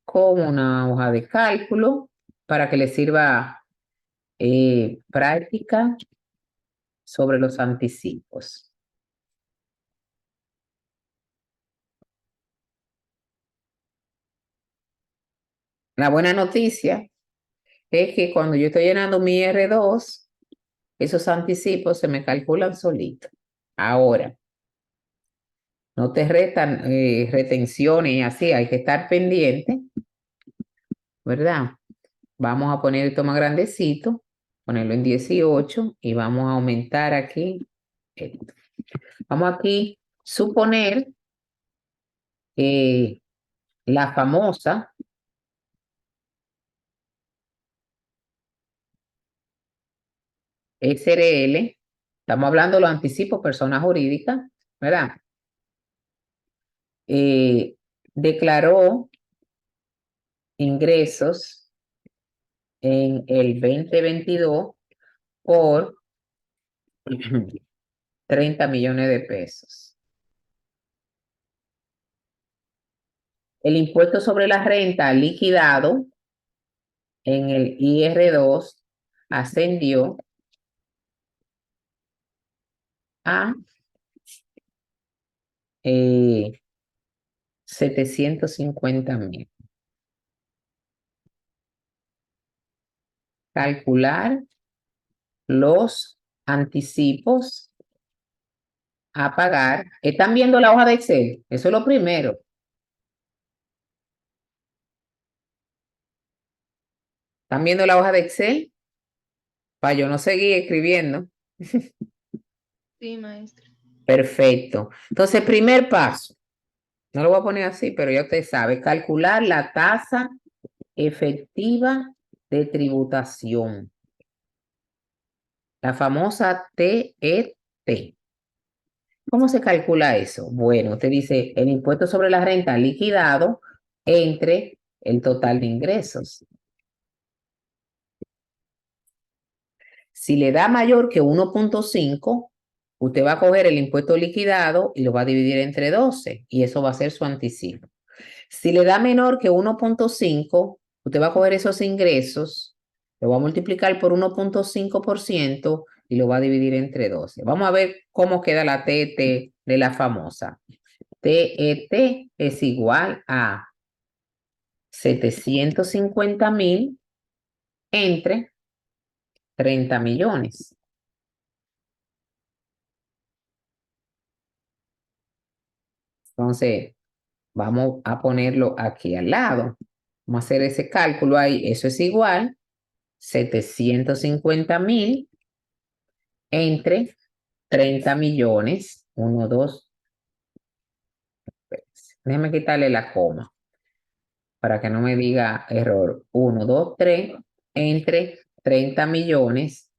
como una hoja de cálculo para que le sirva práctica sobre los anticipos. La buena noticia es que cuando yo estoy llenando mi R2, esos anticipos se me calculan solitos. Ahora, no te restan retenciones y así, hay que estar pendiente, ¿verdad? Vamos a poner esto más grandecito, ponerlo en 18 y vamos a aumentar aquí esto. Vamos aquí suponer la famosa SRL, estamos hablando de los anticipos personas jurídicas, ¿verdad? Declaró ingresos en el 2022 por 30 millones de pesos. El impuesto sobre la renta liquidado en el IR2 ascendió a 750,000. Calcular los anticipos a pagar. ¿Están viendo la hoja de Excel? Eso es lo primero. ¿Están viendo la hoja de Excel? Para yo no seguir escribiendo. Sí, maestra. Perfecto. Entonces, primer paso. No lo voy a poner así, pero ya usted sabe. Calcular la tasa efectiva de tributación. La famosa TET. ¿Cómo se calcula eso? Bueno, usted dice el impuesto sobre la renta liquidado entre el total de ingresos. Si le da mayor que 1.5, usted va a coger el impuesto liquidado y lo va a dividir entre 12 y eso va a ser su anticipo. Si le da menor que 1.5, usted va a coger esos ingresos, lo va a multiplicar por 1.5% y lo va a dividir entre 12. Vamos a ver cómo queda la TET de la famosa. TET es igual a 750,000 entre 30 millones. Entonces, vamos a ponerlo aquí al lado. Vamos a hacer ese cálculo ahí. Eso es igual 750,000 entre 30 millones. 1, 2. Déjame quitarle la coma para que no me diga error. 1, 2, 3 entre 30 millones.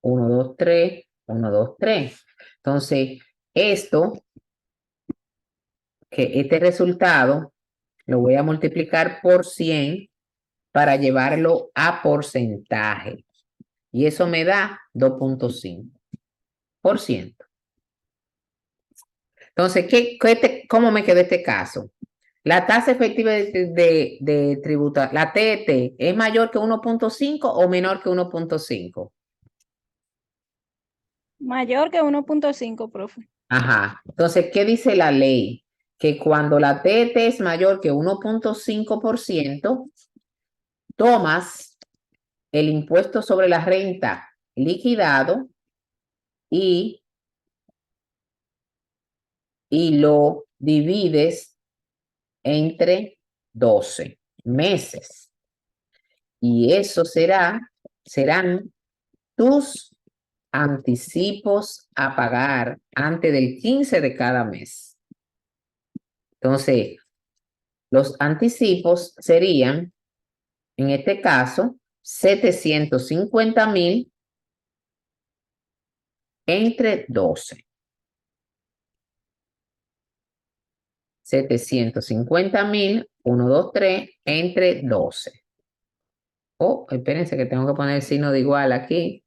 1, 2, 3. 1, 2, 3. Entonces, este resultado lo voy a multiplicar por 100 para llevarlo a porcentaje. Y eso me da 2.5%. Entonces, ¿cómo me quedó este caso? La tasa efectiva de tributación, la TET, ¿es mayor que 1.5 o menor que 1.5? Mayor que 1.5, profe. Ajá. Entonces, ¿qué dice la ley? Que cuando la TET es mayor que 1.5%, tomas el impuesto sobre la renta liquidado y lo divides entre 12 meses. Y eso serán tus anticipos a pagar antes del 15 de cada mes. Entonces, los anticipos serían, en este caso, 750,000 entre 12. 750,000, 1, 2, 3, entre 12. Oh, espérense que tengo que poner el signo de igual aquí.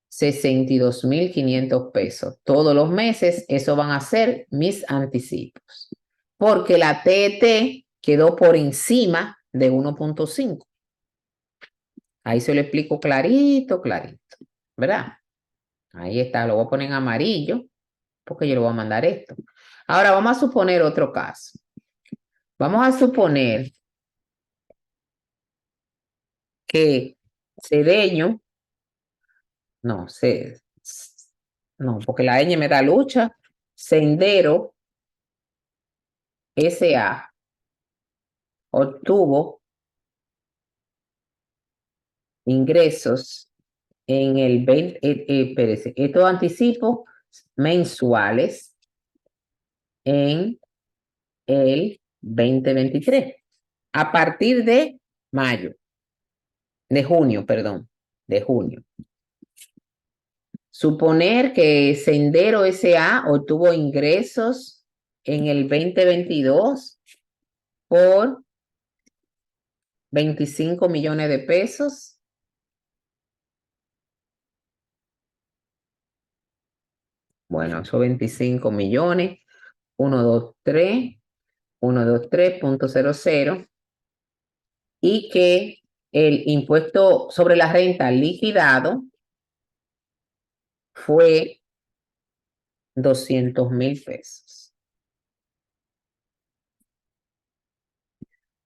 62,500 pesos. Todos los meses, eso van a ser mis anticipos. Porque la TET quedó por encima de 1.5. Ahí se lo explico clarito, clarito. ¿Verdad? Ahí está, lo voy a poner en amarillo, porque yo le voy a mandar esto. Ahora vamos a suponer otro caso. Vamos a suponer que Cedeño, no, porque la ñ me da lucha, Sendero S.A. obtuvo ingresos en el 20, espérese, estos anticipos mensuales en el 2023, a partir de junio, perdón, de junio. Suponer que Sendero S.A. obtuvo ingresos en el 2022 por 25 millones de pesos. Bueno, esos 25 millones, 123.00 y que el impuesto sobre la renta liquidado fue 200,000 pesos.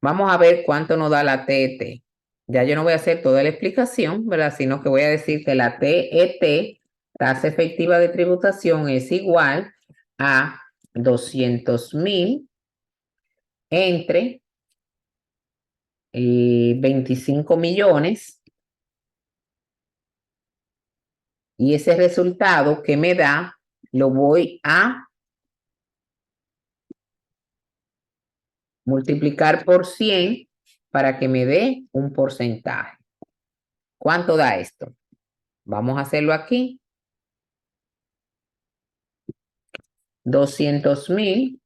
Vamos a ver cuánto nos da la TET. Ya yo no voy a hacer toda la explicación, ¿verdad? Sino que voy a decir que la TET, tasa efectiva de tributación, es igual a 200,000 entre 25 millones. Y ese resultado que me da, lo voy a multiplicar por 100 para que me dé un porcentaje. ¿Cuánto da esto? Vamos a hacerlo aquí. 200,000,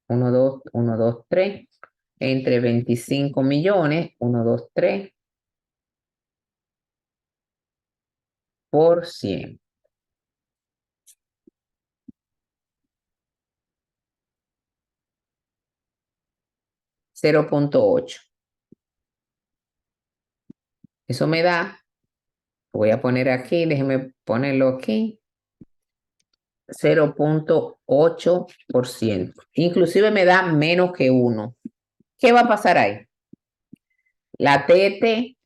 1, 2, 1, 2, 3, entre 25 millones, 1, 2, 3, por 100. $0.8. Eso me da, voy a poner aquí, déjenme ponerlo aquí, 0.8%. Inclusive me da menos que 1. ¿Qué va a pasar ahí? La TT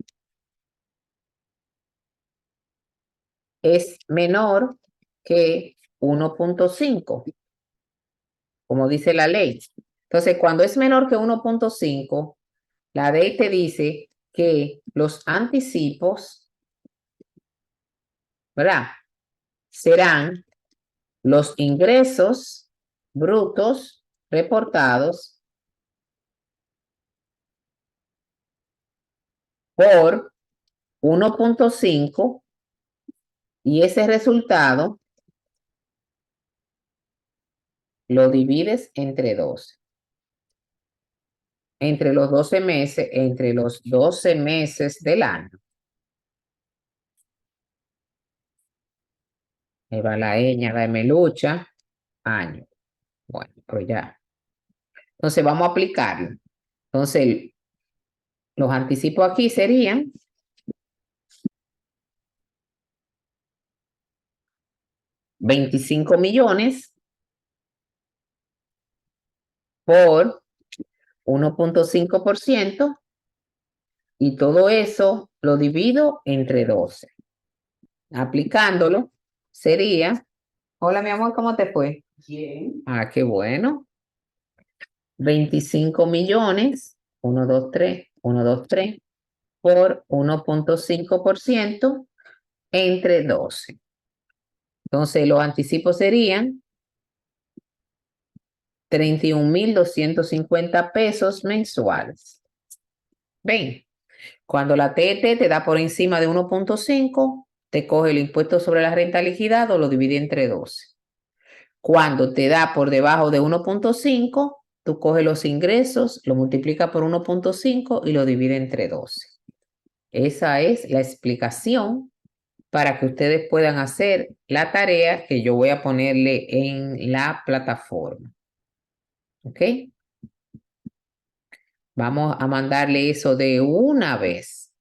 es menor que 1.5, como dice la ley. Entonces, cuando es menor que 1.5, la ley te dice que los anticipos, ¿verdad? Serán los ingresos brutos reportados por 1.5 y ese resultado lo divides entre 12. Entre los 12 meses del año. Ahí va la ñ, la melucha, año. Bueno, pues ya. Entonces vamos a aplicarlo. Entonces, los anticipos aquí serían 25 millones por 1.5% y todo eso lo divido entre 12. Aplicándolo sería, hola mi amor, ¿cómo te fue? Bien. Ah, qué bueno. 25 millones, 1, 2, 3, 1, 2, 3, por 1.5% entre 12. Entonces, los anticipos serían 31,250 pesos mensuales. Ven, cuando la TT te da por encima de 1.5, te coge el impuesto sobre la renta liquidado, lo divide entre 12. Cuando te da por debajo de 1.5, tú coges los ingresos, lo multiplica por 1.5 y lo divide entre 12. Esa es la explicación para que ustedes puedan hacer la tarea que yo voy a ponerle en la plataforma. ¿Ok? Vamos a mandarle eso de una vez,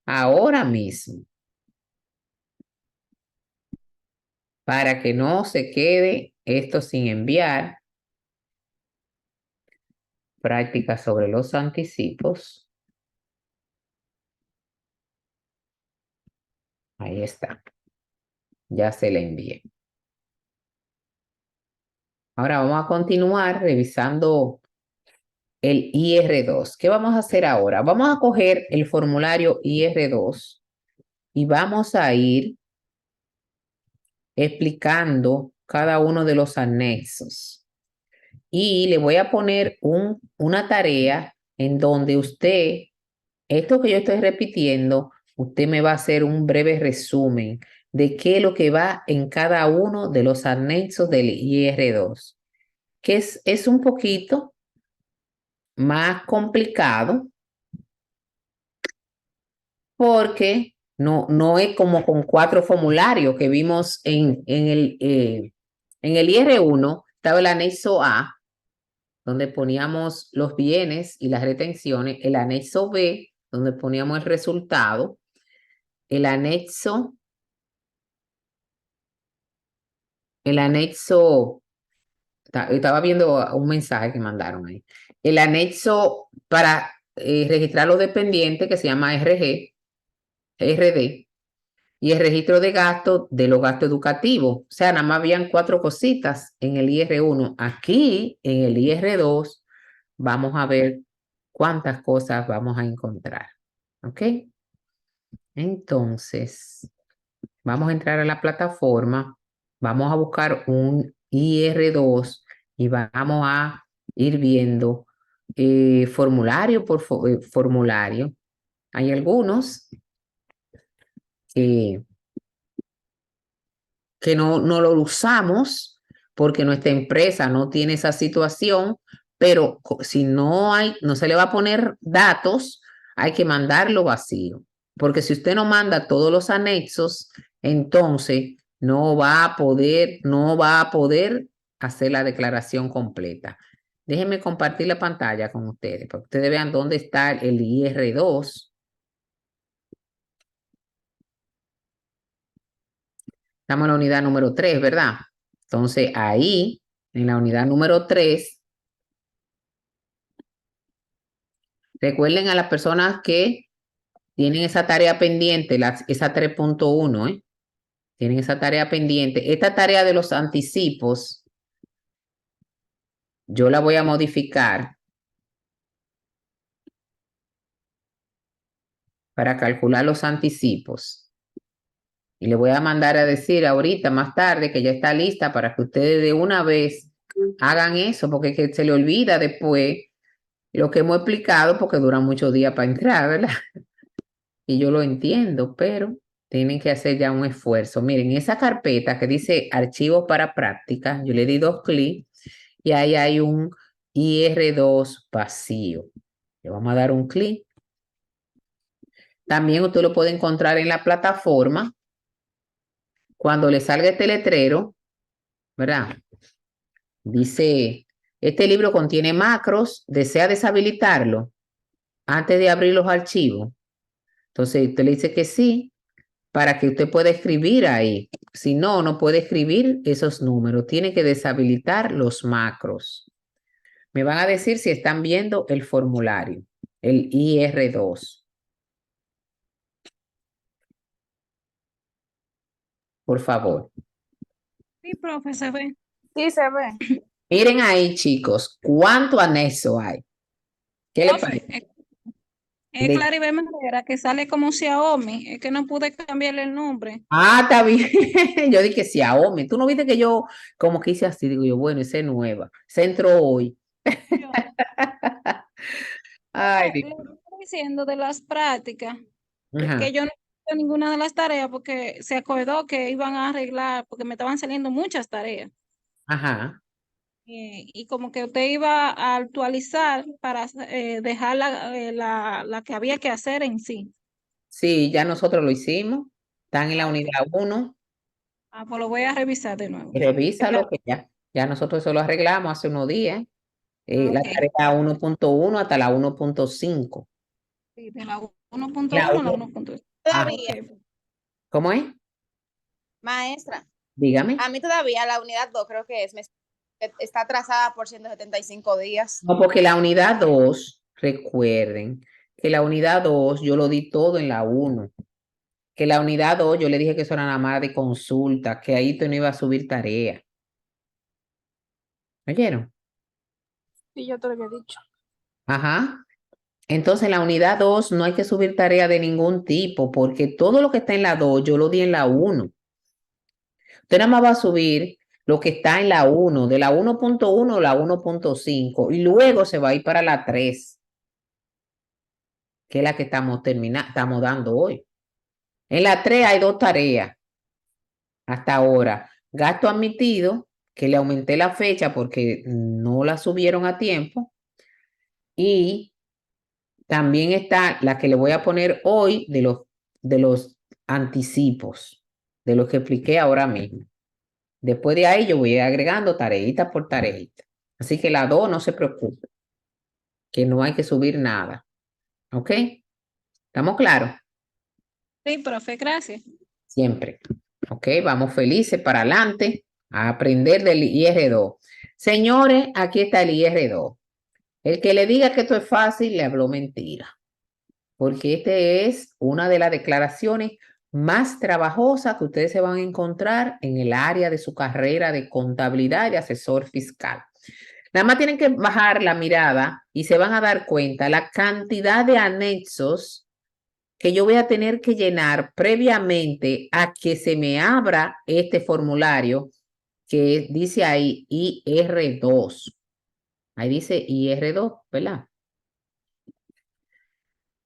ahora mismo, para que no se quede esto sin enviar. Práctica sobre los anticipos. Ahí está. Ya se le envié. Ahora vamos a continuar revisando el IR2. ¿Qué vamos a hacer ahora? Vamos a coger el formulario IR2 y vamos a ir explicando cada uno de los anexos. Y le voy a poner una tarea en donde usted, esto que yo estoy repitiendo, usted me va a hacer un breve resumen de qué es lo que va en cada uno de los anexos del IR2, que es un poquito más complicado porque no es como con 4 formularios que vimos en el IR1, estaba el anexo A, donde poníamos los bienes y las retenciones, el anexo B, donde poníamos el resultado, el anexo el anexo, estaba viendo un mensaje que mandaron ahí. El anexo para registrar los dependientes que se llama RD, y el registro de gastos de los gastos educativos. O sea, nada más habían 4 cositas en el IR1. Aquí, en el IR2, vamos a ver cuántas cosas vamos a encontrar. ¿Ok? Entonces, vamos a entrar a la plataforma, vamos a buscar un IR2 y vamos a ir viendo formulario por formulario. Hay algunos que no lo usamos porque nuestra empresa no tiene esa situación, pero si no hay, no se le va a poner datos, hay que mandarlo vacío. Porque si usted no manda todos los anexos, entonces no va a poder hacer la declaración completa. Déjenme compartir la pantalla con ustedes, para que ustedes vean dónde está el IR2. Estamos en la unidad número 3, ¿verdad? Entonces, ahí, en la unidad número 3, recuerden a las personas que tienen esa tarea pendiente, esa 3.1, ¿eh? Tienen esa tarea pendiente. Esta tarea de los anticipos, yo la voy a modificar para calcular los anticipos. Y le voy a mandar a decir ahorita, más tarde, que ya está lista para que ustedes de una vez hagan eso, porque es que se le olvida después lo que hemos explicado, porque dura muchos días para entrar, ¿verdad? Y yo lo entiendo, pero tienen que hacer ya un esfuerzo. Miren, esa carpeta que dice archivos para práctica, yo le di 2 clics y ahí hay un IR2 vacío. Le vamos a dar un clic. También usted lo puede encontrar en la plataforma. Cuando le salga este letrero, ¿verdad? Dice, este libro contiene macros, ¿desea deshabilitarlo antes de abrir los archivos? Entonces usted le dice que sí, para que usted pueda escribir ahí. Si no, no puede escribir esos números. Tiene que deshabilitar los macros. Me van a decir si están viendo el formulario, el IR2. Por favor. Sí, profe, se ve. Sí, se ve. Miren ahí, chicos, cuánto anexo hay. ¿Qué le Profe, parece? es Claribel Mejera que sale como Xiaomi. Es que no pude cambiarle el nombre. Está bien. Yo dije Xiaomi. Tú no viste que yo como que hice así. Digo yo, bueno, esa es nueva. Se entró hoy. Yo, Ay, profe, le estoy diciendo de las prácticas, Ajá, que yo no hice ninguna de las tareas porque se acordó que iban a arreglar, porque me estaban saliendo muchas tareas. ajá. Y como que usted iba a actualizar para dejar la que había que hacer en sí. Sí, ya nosotros lo hicimos. Están en la Ah, ok. unidad 1. Ah, pues lo voy a revisar de nuevo. Revísalo, Gracias. que ya nosotros eso lo arreglamos hace unos días. Ah, La ok. tarea 1.1 hasta la 1.5. Sí, de la 1.1 La a la 1. 1.2. Ah, Ok. ¿cómo es? Maestra, Dígame. a mí todavía la unidad 2 creo que está atrasada por 175 días. No, porque la unidad 2, recuerden que la unidad 2 yo lo di todo en la 1. Que la unidad 2 yo le dije que eso era nada más de consulta, que ahí tú no ibas a subir tarea. ¿Oyeron? Sí, yo te lo había dicho. Ajá. Entonces, en la unidad 2 no hay que subir tarea de ningún tipo, porque todo lo que está en la 2 yo lo di en la 1. Usted nada más va a subir lo que está en la 1, de la 1.1 a la 1.5, y luego se va a ir para la 3, que es la que estamos dando hoy. En la 3 hay 2 tareas hasta ahora. Gasto admitido, que le aumenté la fecha porque no la subieron a tiempo, y también está la que le voy a poner hoy de los anticipos, de los que expliqué ahora mismo. Después de ahí yo voy a ir agregando tareita por tareita. Así que la 2 no se preocupe, que no hay que subir nada. ¿Ok? ¿Estamos claros? Sí, profe, gracias. Siempre. ¿Ok? Vamos felices para adelante. a aprender del IR2. Señores, aquí está el IR2. El que le diga que esto es fácil, le habló mentira. Porque este es una de las declaraciones más trabajosas que ustedes se van a encontrar en el área de su carrera de contabilidad y de asesor fiscal. Nada más tienen que bajar la mirada y se van a dar cuenta la cantidad de anexos que yo voy a tener que llenar previamente a que se me abra este formulario que dice ahí IR2. Ahí dice IR2, ¿verdad?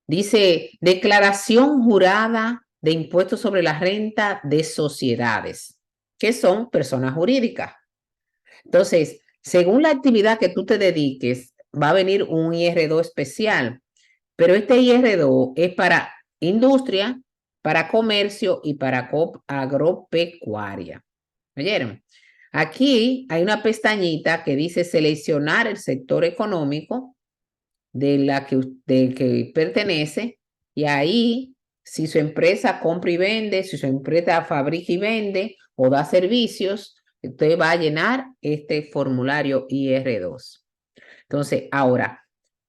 Dice declaración jurada de impuestos sobre la renta de sociedades, que son personas jurídicas. Entonces, según la actividad que tú te dediques, va a venir un IR2 especial, pero este IR2 es para industria, para comercio y para agropecuaria. ¿Oyeron? Aquí hay una pestañita que dice seleccionar el sector económico del que pertenece y ahí, si su empresa compra y vende, si su empresa fabrica y vende o da servicios, usted va a llenar este formulario IR2. Entonces, ahora,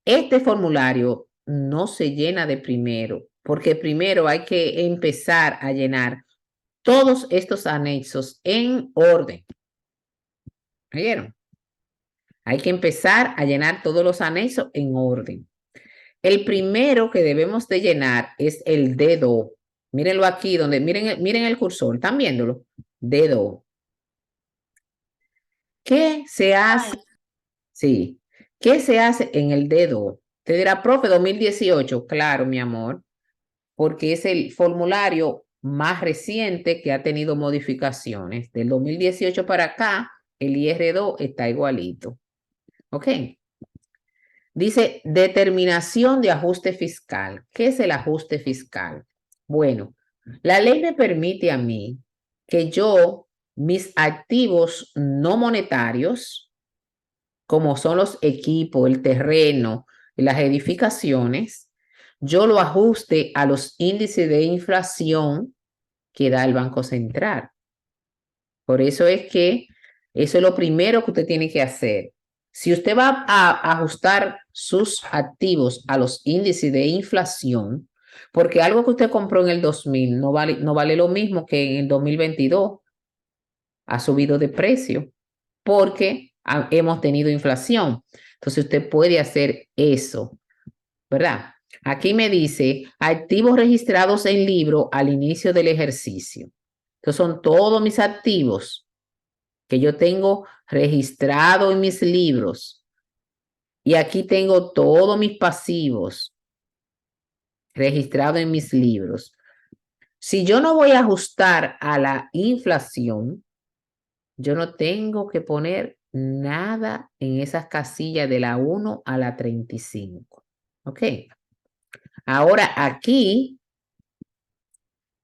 este formulario no se llena de primero, porque primero hay que empezar a llenar todos estos anexos en orden. ¿Vieron? Hay que empezar a llenar todos los anexos en orden. El primero que debemos de llenar es el D2. Mírenlo aquí, donde miren el cursor, ¿están viéndolo? D2. ¿Qué se hace? Sí. ¿Qué se hace en el D2? Te dirá, profe, 2018. Claro, mi amor, porque es el formulario más reciente que ha tenido modificaciones. Del 2018 para acá, el IR2 está igualito. ¿Ok? Dice determinación de ajuste fiscal. ¿Qué es el ajuste fiscal? Bueno, la ley me permite a mí que yo, mis activos no monetarios, como son los equipos, el terreno y las edificaciones, yo lo ajuste a los índices de inflación que da el Banco Central. Por eso es que eso es lo primero que usted tiene que hacer. Si usted va a ajustar sus activos a los índices de inflación, porque algo que usted compró en el 2000 no vale lo mismo que en el 2022, ha subido de precio porque hemos tenido inflación. Entonces usted puede hacer eso, ¿verdad? Aquí me dice activos registrados en libro al inicio del ejercicio. Estos son todos mis activos que yo tengo registrado en mis libros. Y aquí tengo todos mis pasivos registrados en mis libros. Si yo no voy a ajustar a la inflación, yo no tengo que poner nada en esas casillas de la 1 a la 35. ¿Ok? Ahora aquí,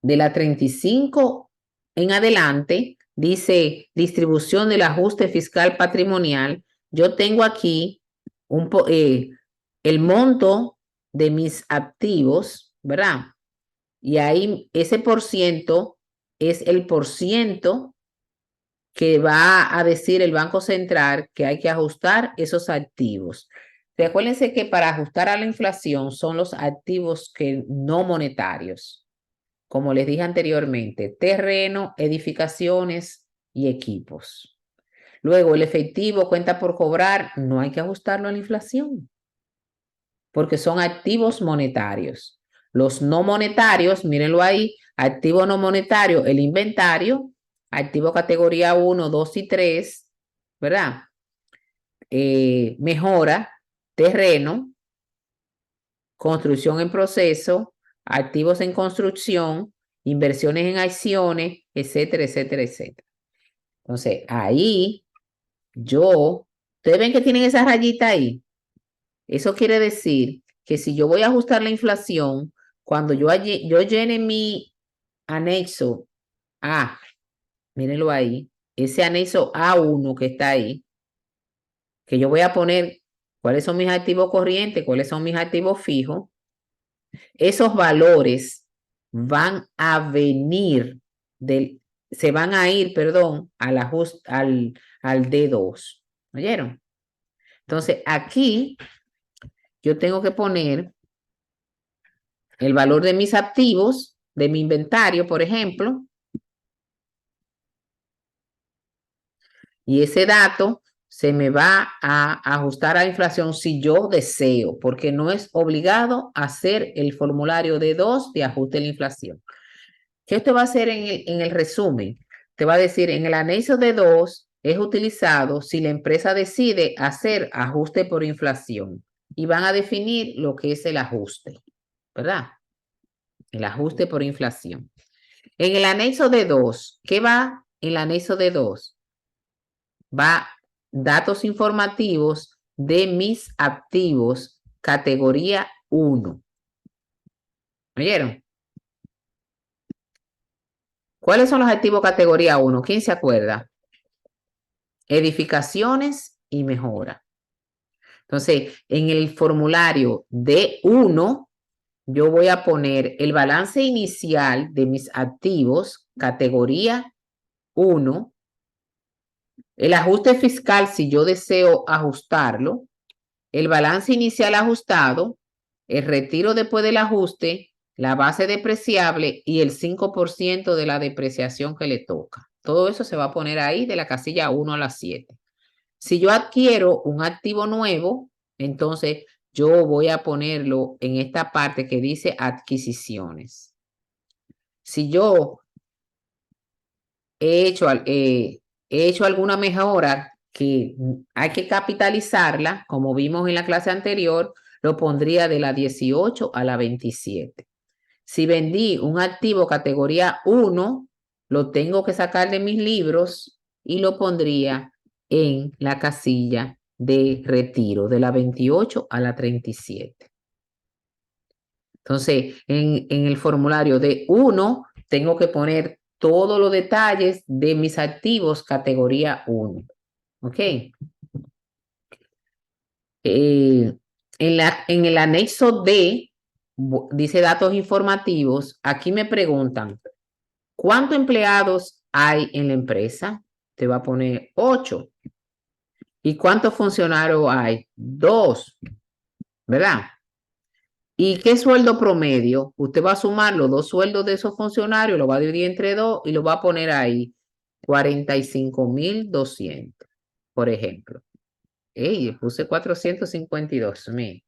de la 35 en adelante, dice distribución del ajuste fiscal patrimonial. Yo tengo aquí el monto de mis activos, ¿verdad? Y ahí ese por ciento es el por ciento que va a decir el Banco Central que hay que ajustar esos activos. Recuérdense que para ajustar a la inflación son los activos que no monetarios. Como les dije anteriormente, terreno, edificaciones y equipos. Luego, el efectivo, cuenta por cobrar, no hay que ajustarlo a la inflación, porque son activos monetarios. Los no monetarios, mírenlo ahí, activo no monetario, el inventario, activo categoría 1, 2 y 3, ¿verdad? Mejora, terreno, construcción en proceso, activos en construcción, inversiones en acciones, etcétera, etcétera, etcétera. Entonces, ahí ustedes ven que tienen esa rayita ahí. Eso quiere decir que si yo voy a ajustar la inflación, cuando yo llene mi anexo A, mírenlo ahí, ese anexo A1 que está ahí, que yo voy a poner cuáles son mis activos corrientes, cuáles son mis activos fijos, esos valores van a venir se van a ir, perdón, al ajuste, al D2. ¿Oyeron? Entonces, aquí yo tengo que poner el valor de mis activos, de mi inventario, por ejemplo, y ese dato se me va a ajustar a inflación si yo deseo, porque no es obligado hacer el formulario D2 de ajuste de la inflación. ¿Qué te va a hacer en el resumen? Te va a decir, en el anexo D2 es utilizado si la empresa decide hacer ajuste por inflación y van a definir lo que es el ajuste, ¿verdad? El ajuste por inflación. En el anexo D2, ¿qué va en el anexo D2? Va datos informativos de mis activos categoría 1. ¿Oyeron? ¿Cuáles son los activos categoría 1? ¿Quién se acuerda? Edificaciones y mejora. Entonces, en el formulario D1, yo voy a poner el balance inicial de mis activos, categoría 1, el ajuste fiscal si yo deseo ajustarlo, el balance inicial ajustado, el retiro después del ajuste, la base depreciable y el 5% de la depreciación que le toca. Todo eso se va a poner ahí de la casilla 1 a la 7. Si yo adquiero un activo nuevo, entonces yo voy a ponerlo en esta parte que dice adquisiciones. Si yo he hecho alguna mejora que hay que capitalizarla, como vimos en la clase anterior, lo pondría de la 18 a la 27. Si vendí un activo categoría 1, lo tengo que sacar de mis libros y lo pondría en la casilla de retiro de la 28 a la 37. Entonces, en el formulario de 1, tengo que poner todos los detalles de mis activos categoría 1. ¿Ok? En el anexo D, dice datos informativos. Aquí me preguntan, ¿cuántos empleados hay en la empresa? Te va a poner 8. ¿Y cuántos funcionarios hay? 2, ¿verdad? ¿Y qué sueldo promedio? Usted va a sumar los 2 sueldos de esos funcionarios, lo va a dividir entre 2 y lo va a poner ahí 45,200, por ejemplo. Ey, puse 452,000.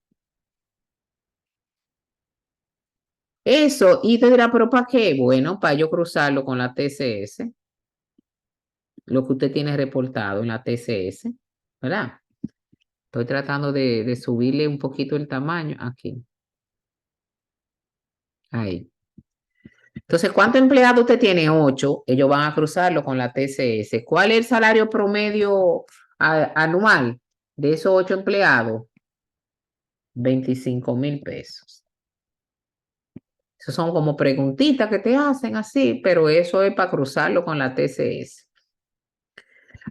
Eso, y te dirá, ¿pero para qué? Bueno, para yo cruzarlo con la TCS, lo que usted tiene reportado en la TCS, ¿verdad? Estoy tratando de subirle un poquito el tamaño aquí. Ahí. Entonces, ¿cuántos empleados usted tiene? 8. Ellos van a cruzarlo con la TCS. ¿Cuál es el salario promedio anual de esos 8 empleados? 25,000 pesos. Esas son como preguntitas que te hacen así, pero eso es para cruzarlo con la TCS.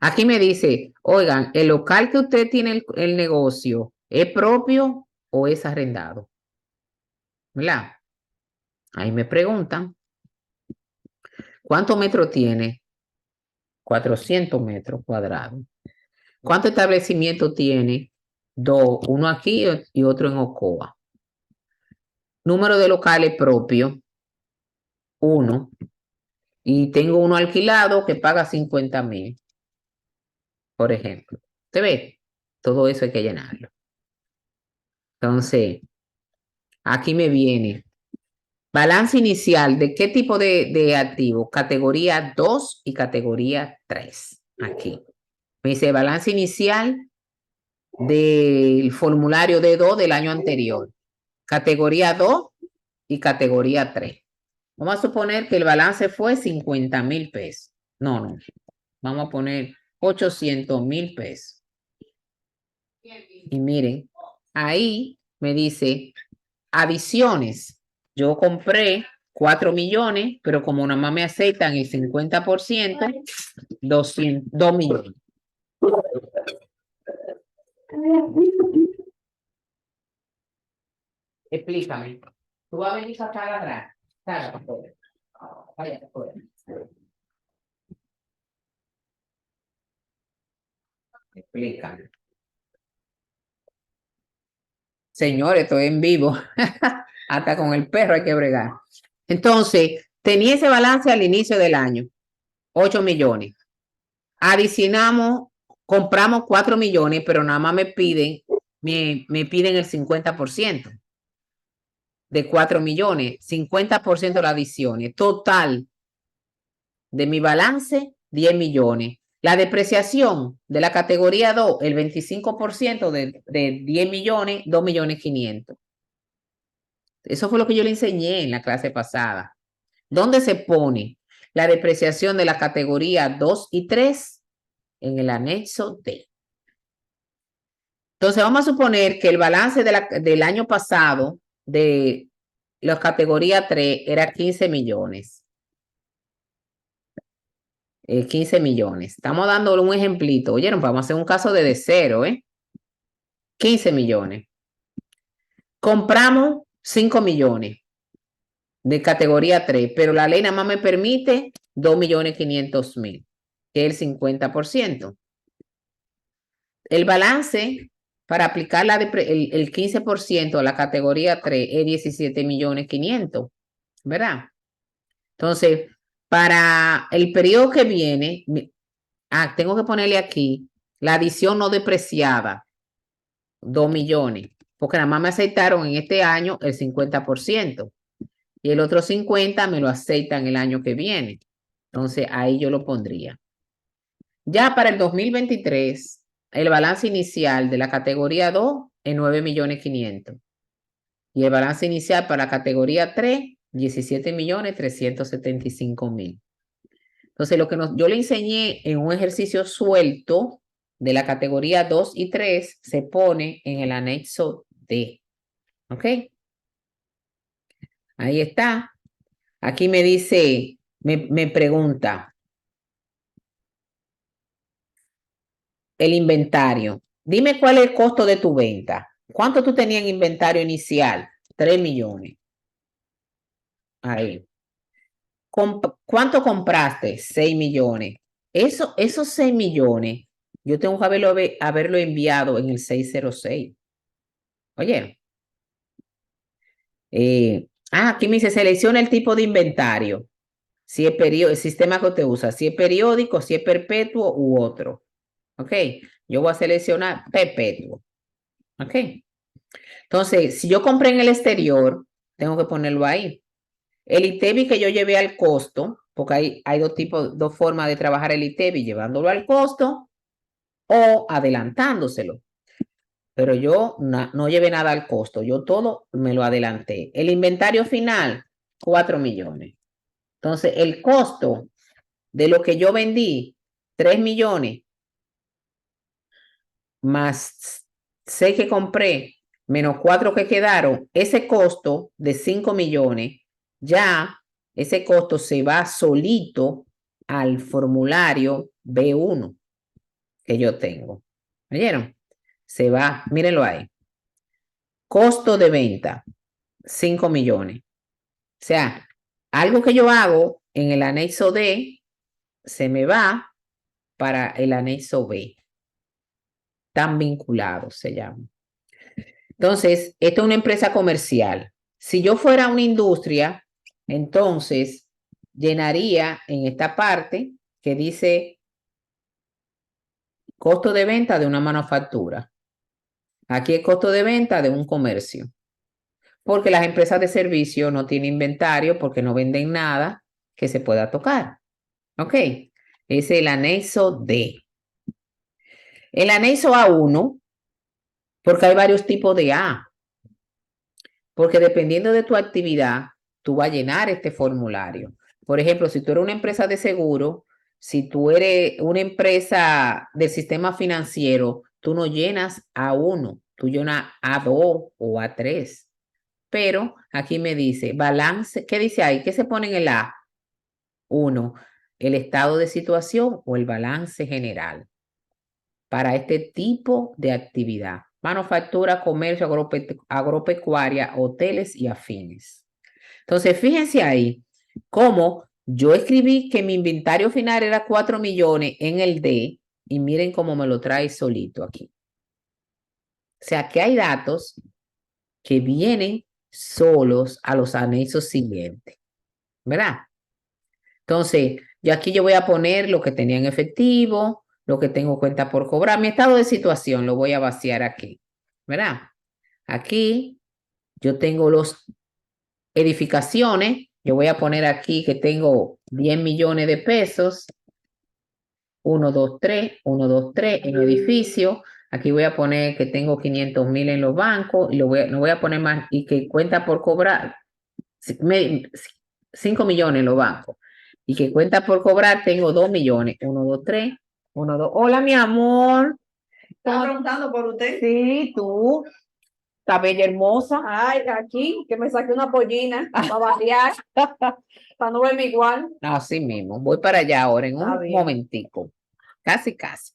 Aquí me dice, oigan, ¿el local que usted tiene el negocio es propio o es arrendado? ¿Verdad? Ahí me preguntan, ¿cuántos metros tiene? 400 metros cuadrados. ¿Cuántos establecimientos tiene? 2, uno aquí y otro en Ocoa. Número de locales propios, 1. Y tengo uno alquilado que paga 50,000, por ejemplo. ¿Usted ve? Todo eso hay que llenarlo. Entonces, aquí me viene balance inicial de qué tipo de activo, categoría 2 y categoría 3. Aquí. Me dice balance inicial del formulario D2 del año anterior. Categoría 2 y categoría 3. Vamos a suponer que el balance fue 50,000 pesos. No. Vamos a poner 800,000 pesos. Y miren, ahí me dice adiciones. Yo compré 4 millones, pero como nada más me aceptan el 50%, 2 millones. Explícame. Tú vas a venir acá a ladrar. Vaya afuera. Explícame. Señores, estoy en vivo. Hasta con el perro hay que bregar. Entonces, tenía ese balance al inicio del año, 8 millones. Adicionamos, compramos 4 millones, pero nada más me piden el 50% de 4 millones, 50% la adiciones. Total de mi balance, 10 millones. La depreciación de la categoría 2, el 25% de 10 millones, 2 millones 500. Eso fue lo que yo le enseñé en la clase pasada. ¿Dónde se pone la depreciación de la categoría 2 y 3? En el anexo D. Entonces vamos a suponer que el balance del año pasado de la categoría 3 era 15 millones. 15 millones. Estamos dándole un ejemplito. Oyeron, vamos a hacer un caso de cero, 15 millones. Compramos 5 millones de categoría 3, pero la ley nada más me permite 2.500.000, que es el 50%. El balance para aplicar el 15% a la categoría 3 es 17.500.000, ¿verdad? Entonces, para el periodo que viene, tengo que ponerle aquí la adición no depreciada, 2 millones, porque nada más me aceptaron en este año el 50%. Y el otro 50 me lo aceptan el año que viene. Entonces, ahí yo lo pondría. Ya para el 2023, el balance inicial de la categoría 2 es 9.500.000. Y el balance inicial para la categoría 3, 17.375.000. Entonces, lo que yo le enseñé en un ejercicio suelto de la categoría 2 y 3 se pone en el anexo D. ¿Ok? Ahí está. Aquí me dice, me pregunta, el inventario. Dime cuál es el costo de tu venta. ¿Cuánto tú tenías en inventario inicial? 3 millones. Ahí. ¿Cuánto compraste? 6 millones. Esos 6 millones, yo tengo que haberlo enviado en el 606. Oye. Aquí me dice, selecciona el tipo de inventario. Si es el sistema que usted usa, si es periódico, si es perpetuo u otro. ¿Ok? Yo voy a seleccionar perpetuo. ¿Ok? Entonces, si yo compré en el exterior, tengo que ponerlo ahí. El ITEVI que yo llevé al costo, porque hay dos formas de trabajar el ITEVI, llevándolo al costo o adelantándoselo. Pero yo no llevé nada al costo, yo todo me lo adelanté. El inventario final, 4 millones. Entonces, el costo de lo que yo vendí, 3 millones, más 6 que compré, menos 4 que quedaron, ese costo de 5 millones, ya ese costo se va solito al formulario B1 que yo tengo. ¿Oyeron? Se va, mírenlo ahí. Costo de venta, 5 millones. O sea, algo que yo hago en el anexo D se me va para el anexo B. Tan vinculados se llama. Entonces, esto es una empresa comercial. Si yo fuera una industria, entonces llenaría en esta parte que dice costo de venta de una manufactura. Aquí es costo de venta de un comercio. Porque las empresas de servicio no tienen inventario porque no venden nada que se pueda tocar. ¿Ok? Es el anexo D. El anexo A1, porque hay varios tipos de A. Porque dependiendo de tu actividad, tú vas a llenar este formulario. Por ejemplo, si tú eres una empresa de seguro, si tú eres una empresa del sistema financiero, tú no llenas A1, tú llenas A2 o A3. Pero aquí me dice balance, ¿qué dice ahí? ¿Qué se pone en el A1? El estado de situación o el balance general para este tipo de actividad. Manufactura, comercio, agropecuaria, hoteles y afines. Entonces, fíjense ahí cómo yo escribí que mi inventario final era 4 millones en el D Y miren cómo me lo trae solito aquí. O sea, que hay datos que vienen solos a los anexos siguientes, ¿verdad? Entonces, yo voy a poner lo que tenía en efectivo, lo que tengo cuenta por cobrar. Mi estado de situación lo voy a vaciar aquí, ¿verdad? Aquí yo tengo los edificaciones. Yo voy a poner aquí que tengo 10 millones de pesos. 1, 2, 3, 1, 2, 3 en edificio. Aquí voy a poner que tengo 500,000 en los bancos y no voy a poner más y que cuenta por cobrar 5 millones en los bancos y que cuenta por cobrar tengo 2 millones. 1, 2, 3, 1, 2. Hola, mi amor. ¿Estaba preguntando por usted? Sí, tú. Está bella, hermosa. Ay, aquí, que me saqué una pollina para variar, para no verme igual. Así mismo. Voy para allá ahora en Está un bien. momentico. Casi, casi.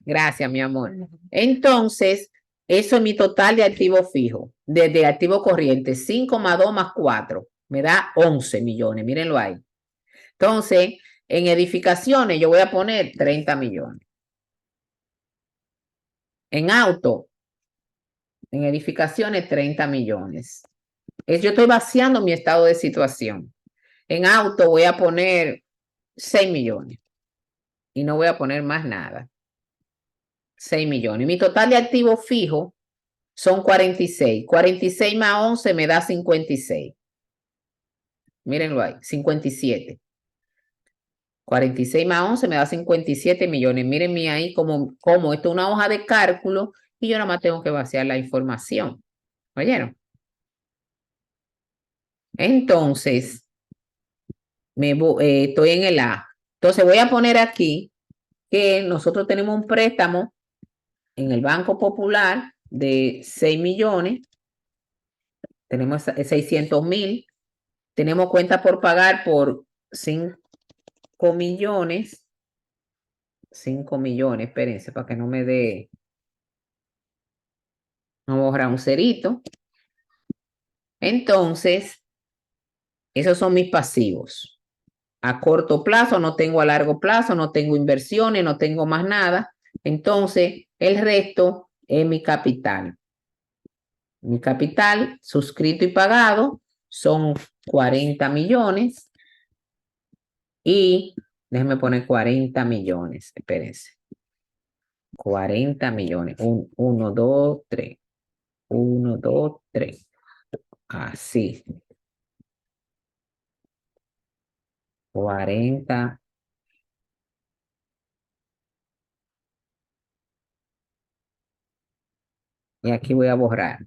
Gracias, mi amor. Entonces, eso es mi total de activo fijo, de activo corriente, 5 más 2 más 4, me da 11 millones, mírenlo ahí. Entonces, en edificaciones yo voy a poner 30 millones. En auto, en edificaciones 30 millones. Yo estoy vaciando mi estado de situación. En auto voy a poner 6 millones y no voy a poner más nada. 6 millones. Mi total de activo fijo son 46. 46 más 11 me da 56. Mírenlo ahí, 57. 46 más 11 me da 57 millones. Mírenme ahí como esto es una hoja de cálculo y yo nada más tengo que vaciar la información. ¿Oyeron? Entonces, estoy en el A. Entonces voy a poner aquí que nosotros tenemos un préstamo en el Banco Popular de 6 millones. Tenemos 600,000. Tenemos cuenta por pagar por 5 millones. 5 millones, espérense, para que no me dé. Vamos a borrar un cerito. Entonces, esos son mis pasivos. A corto plazo, no tengo a largo plazo, no tengo inversiones, no tengo más nada. Entonces, el resto es mi capital. Mi capital suscrito y pagado son 40 millones. Y déjenme poner 40 millones. Espérense. 40 millones. 1, 2, 3. 1, 2, 3. Así. 40. Y aquí voy a borrar.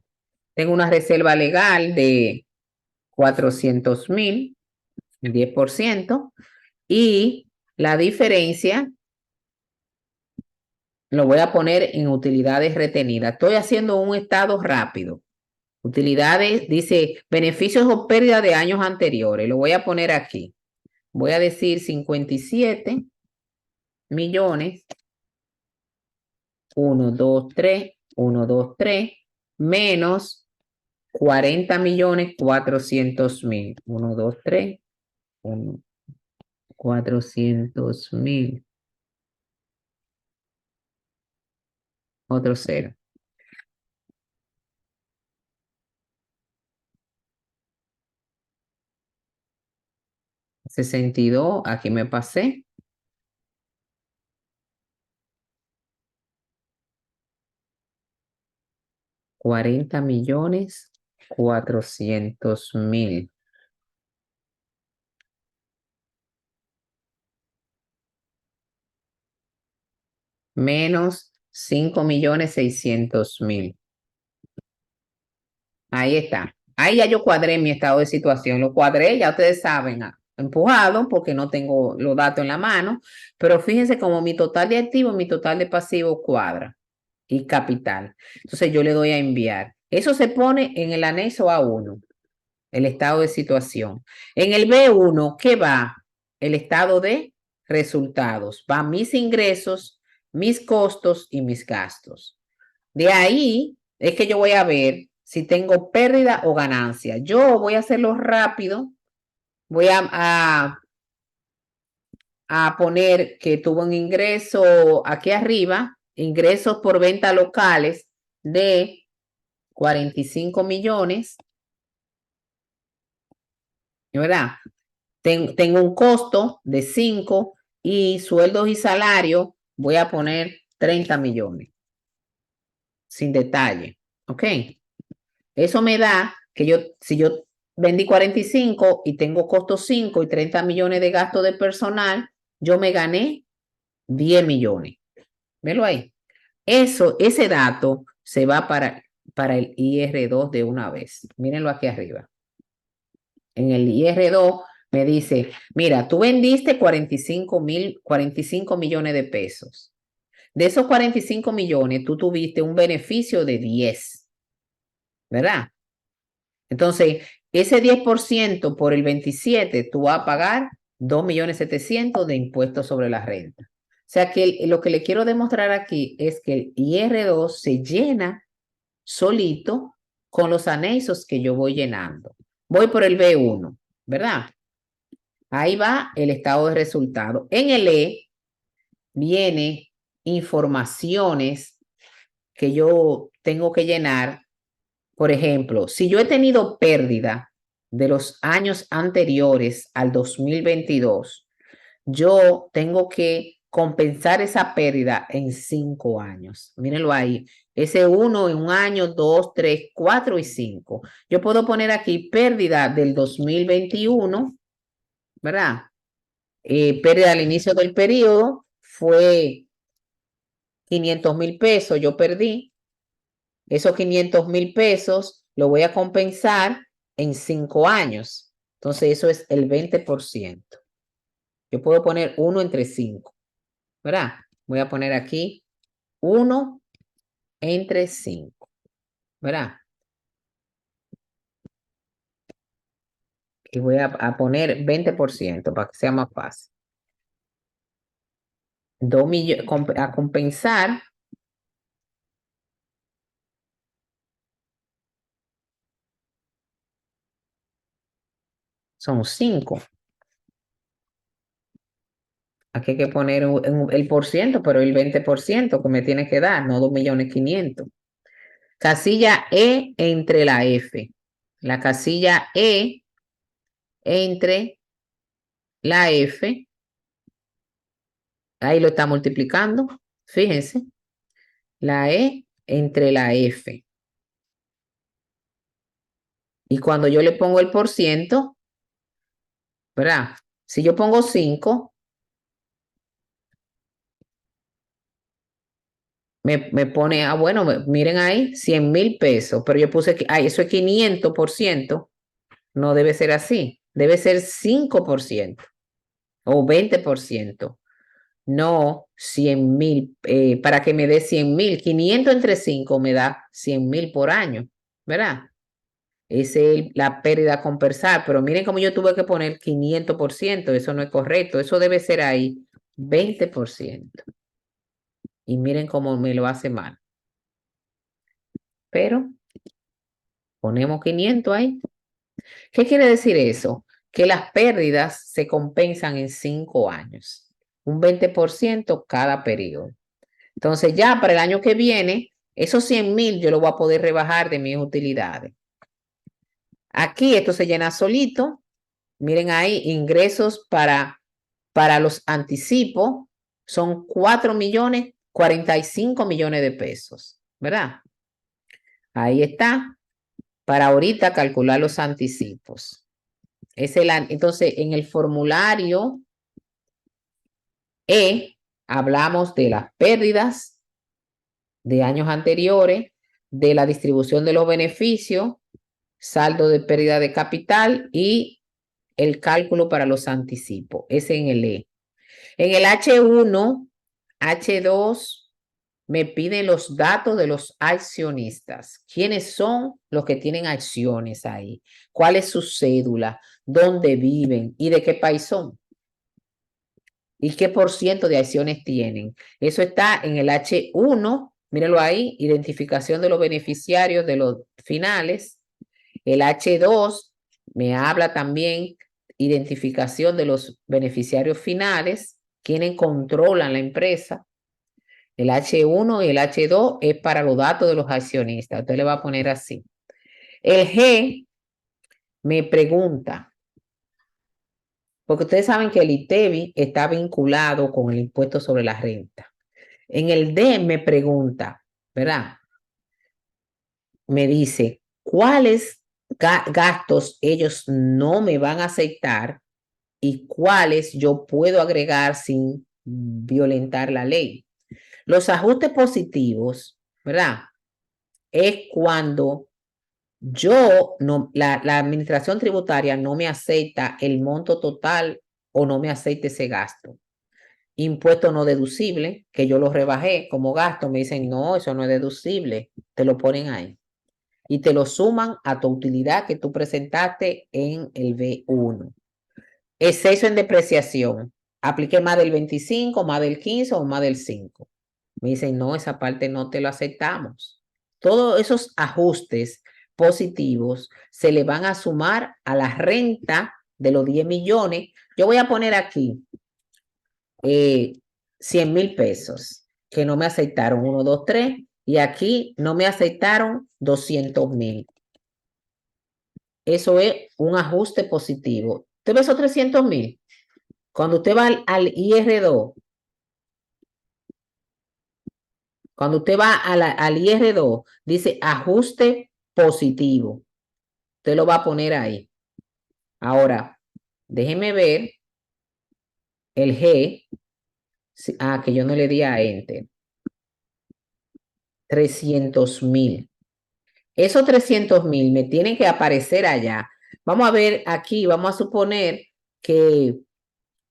Tengo una reserva legal de 400,000, 10%. Y la diferencia lo voy a poner en utilidades retenidas. Estoy haciendo un estado rápido. Utilidades, dice, beneficios o pérdida de años anteriores. Lo voy a poner aquí. Voy a decir 57 millones. 1, 2, 3, 1, 2, 3, menos 40 millones 400,000. 1, 2, 3, 1, 400,000. Otro cero. 62, aquí me pasé. $40,400,000. Menos 5,600,000. Ahí está. Ahí ya yo cuadré mi estado de situación. Lo cuadré, ya ustedes saben, empujado porque no tengo los datos en la mano. Pero fíjense como mi total de activo, mi total de pasivo cuadra. Y capital. Entonces yo le doy a enviar. Eso se pone en el anexo A1, el estado de situación. En el B1, ¿qué va? El estado de resultados. Va mis ingresos, mis costos y mis gastos. De ahí es que yo voy a ver si tengo pérdida o ganancia. Yo voy a hacerlo rápido. Voy a a poner que tuvo un ingreso aquí arriba, ingresos por ventas locales de 45 millones, ¿verdad? Tengo un costo de 5 y sueldos y salarios voy a poner 30 millones, sin detalle, ¿ok? Eso me da que si yo vendí 45 y tengo costo 5 y 30 millones de gasto de personal, yo me gané 10 millones. Velo ahí. Ese dato se va para el IR2 de una vez. Mírenlo aquí arriba. En el IR2 me dice, mira, tú vendiste 45 millones de pesos. De esos 45 millones, tú tuviste un beneficio de 10, ¿verdad? Entonces, ese 10% por el 27, tú vas a pagar 2.700.000 de impuestos sobre la renta. O sea que lo que le quiero demostrar aquí es que el IR2 se llena solito con los anexos que yo voy llenando. Voy por el B1, ¿verdad? Ahí va el estado de resultado. En el E viene informaciones que yo tengo que llenar. Por ejemplo, si yo he tenido pérdida de los años anteriores al 2022, yo tengo que compensar esa pérdida en 5 años. Mírenlo ahí. Ese 1 en un año, 2, 3, 4 y 5. Yo puedo poner aquí pérdida del 2021, ¿verdad? Pérdida al inicio del periodo fue 500,000 pesos, yo perdí. Esos 500,000 pesos lo voy a compensar en 5 años. Entonces, eso es el 20%. Yo puedo poner 1 entre 5, ¿verdad? Voy a poner aquí 1 entre 5, ¿verdad? Y voy a poner 20% para que sea más fácil. 2 millones a compensar. Son 5. Aquí hay que poner el por ciento, pero el 20% que me tiene que dar, no 2.500.000. Casilla E entre la F. La casilla E entre la F. Ahí lo está multiplicando. Fíjense. La E entre la F. Y cuando yo le pongo el por ciento, ¿verdad? Si yo pongo 5, me pone, bueno, miren ahí, 100,000 pesos, pero yo puse, eso es 500%, no debe ser así, debe ser 5% o 20%, no 100,000, para que me dé 100,000, 500 entre 5 me da 100,000 por año, ¿verdad? Esa es la pérdida a compensar, pero miren cómo yo tuve que poner 500%, eso no es correcto, eso debe ser ahí 20%. Y miren cómo me lo hace mal. Pero ponemos 500 ahí. ¿Qué quiere decir eso? Que las pérdidas se compensan en 5 años. Un 20% cada periodo. Entonces ya para el año que viene, esos 100,000 yo lo voy a poder rebajar de mis utilidades. Aquí esto se llena solito. Miren ahí, ingresos para los anticipos son 4.045 millones de pesos, ¿verdad? Ahí está, para ahorita calcular los anticipos. Entonces, en el formulario E, hablamos de las pérdidas de años anteriores, de la distribución de los beneficios, saldo de pérdida de capital y el cálculo para los anticipos. Ese en el E. En el H1, H2, me piden los datos de los accionistas. ¿Quiénes son los que tienen acciones ahí? ¿Cuál es su cédula? ¿Dónde viven? ¿Y de qué país son? ¿Y qué por ciento de acciones tienen? Eso está en el H1. Mírenlo ahí. Identificación de los beneficiarios de los finales. El H2 me habla también identificación de los beneficiarios finales. quienes controlan la empresa. El H1 y el H2 es para los datos de los accionistas. Usted le va a poner así. El G me pregunta, porque ustedes saben que el ITEVI está vinculado con el impuesto sobre la renta. En el D me pregunta, ¿verdad? Me dice, ¿cuáles gastos ellos no me van a aceptar y cuáles yo puedo agregar sin violentar la ley? Los ajustes positivos, ¿verdad? Es cuando la administración tributaria no me acepta el monto total o no me acepta ese gasto. Impuesto no deducible, que yo lo rebajé como gasto, me dicen, no, eso no es deducible, te lo ponen ahí. Y te lo suman a tu utilidad que tú presentaste en el B1. Exceso en depreciación. Apliqué más del 25, más del 15 o más del 5. Me dicen, no, esa parte no te lo aceptamos. Todos esos ajustes positivos se le van a sumar a la renta de los 10 millones. Yo voy a poner aquí 100,000 pesos que no me aceptaron, 1, 2, 3, y aquí no me aceptaron 200,000. Eso es un ajuste positivo. ¿Usted ve esos 300,000? Cuando usted va al IR2, cuando usted va al IR2, dice ajuste positivo. Usted lo va a poner ahí. Ahora, déjeme ver el G. Que yo no le di a Enter. 300,000. Esos 300,000 me tienen que aparecer allá. Vamos a ver aquí, vamos a suponer que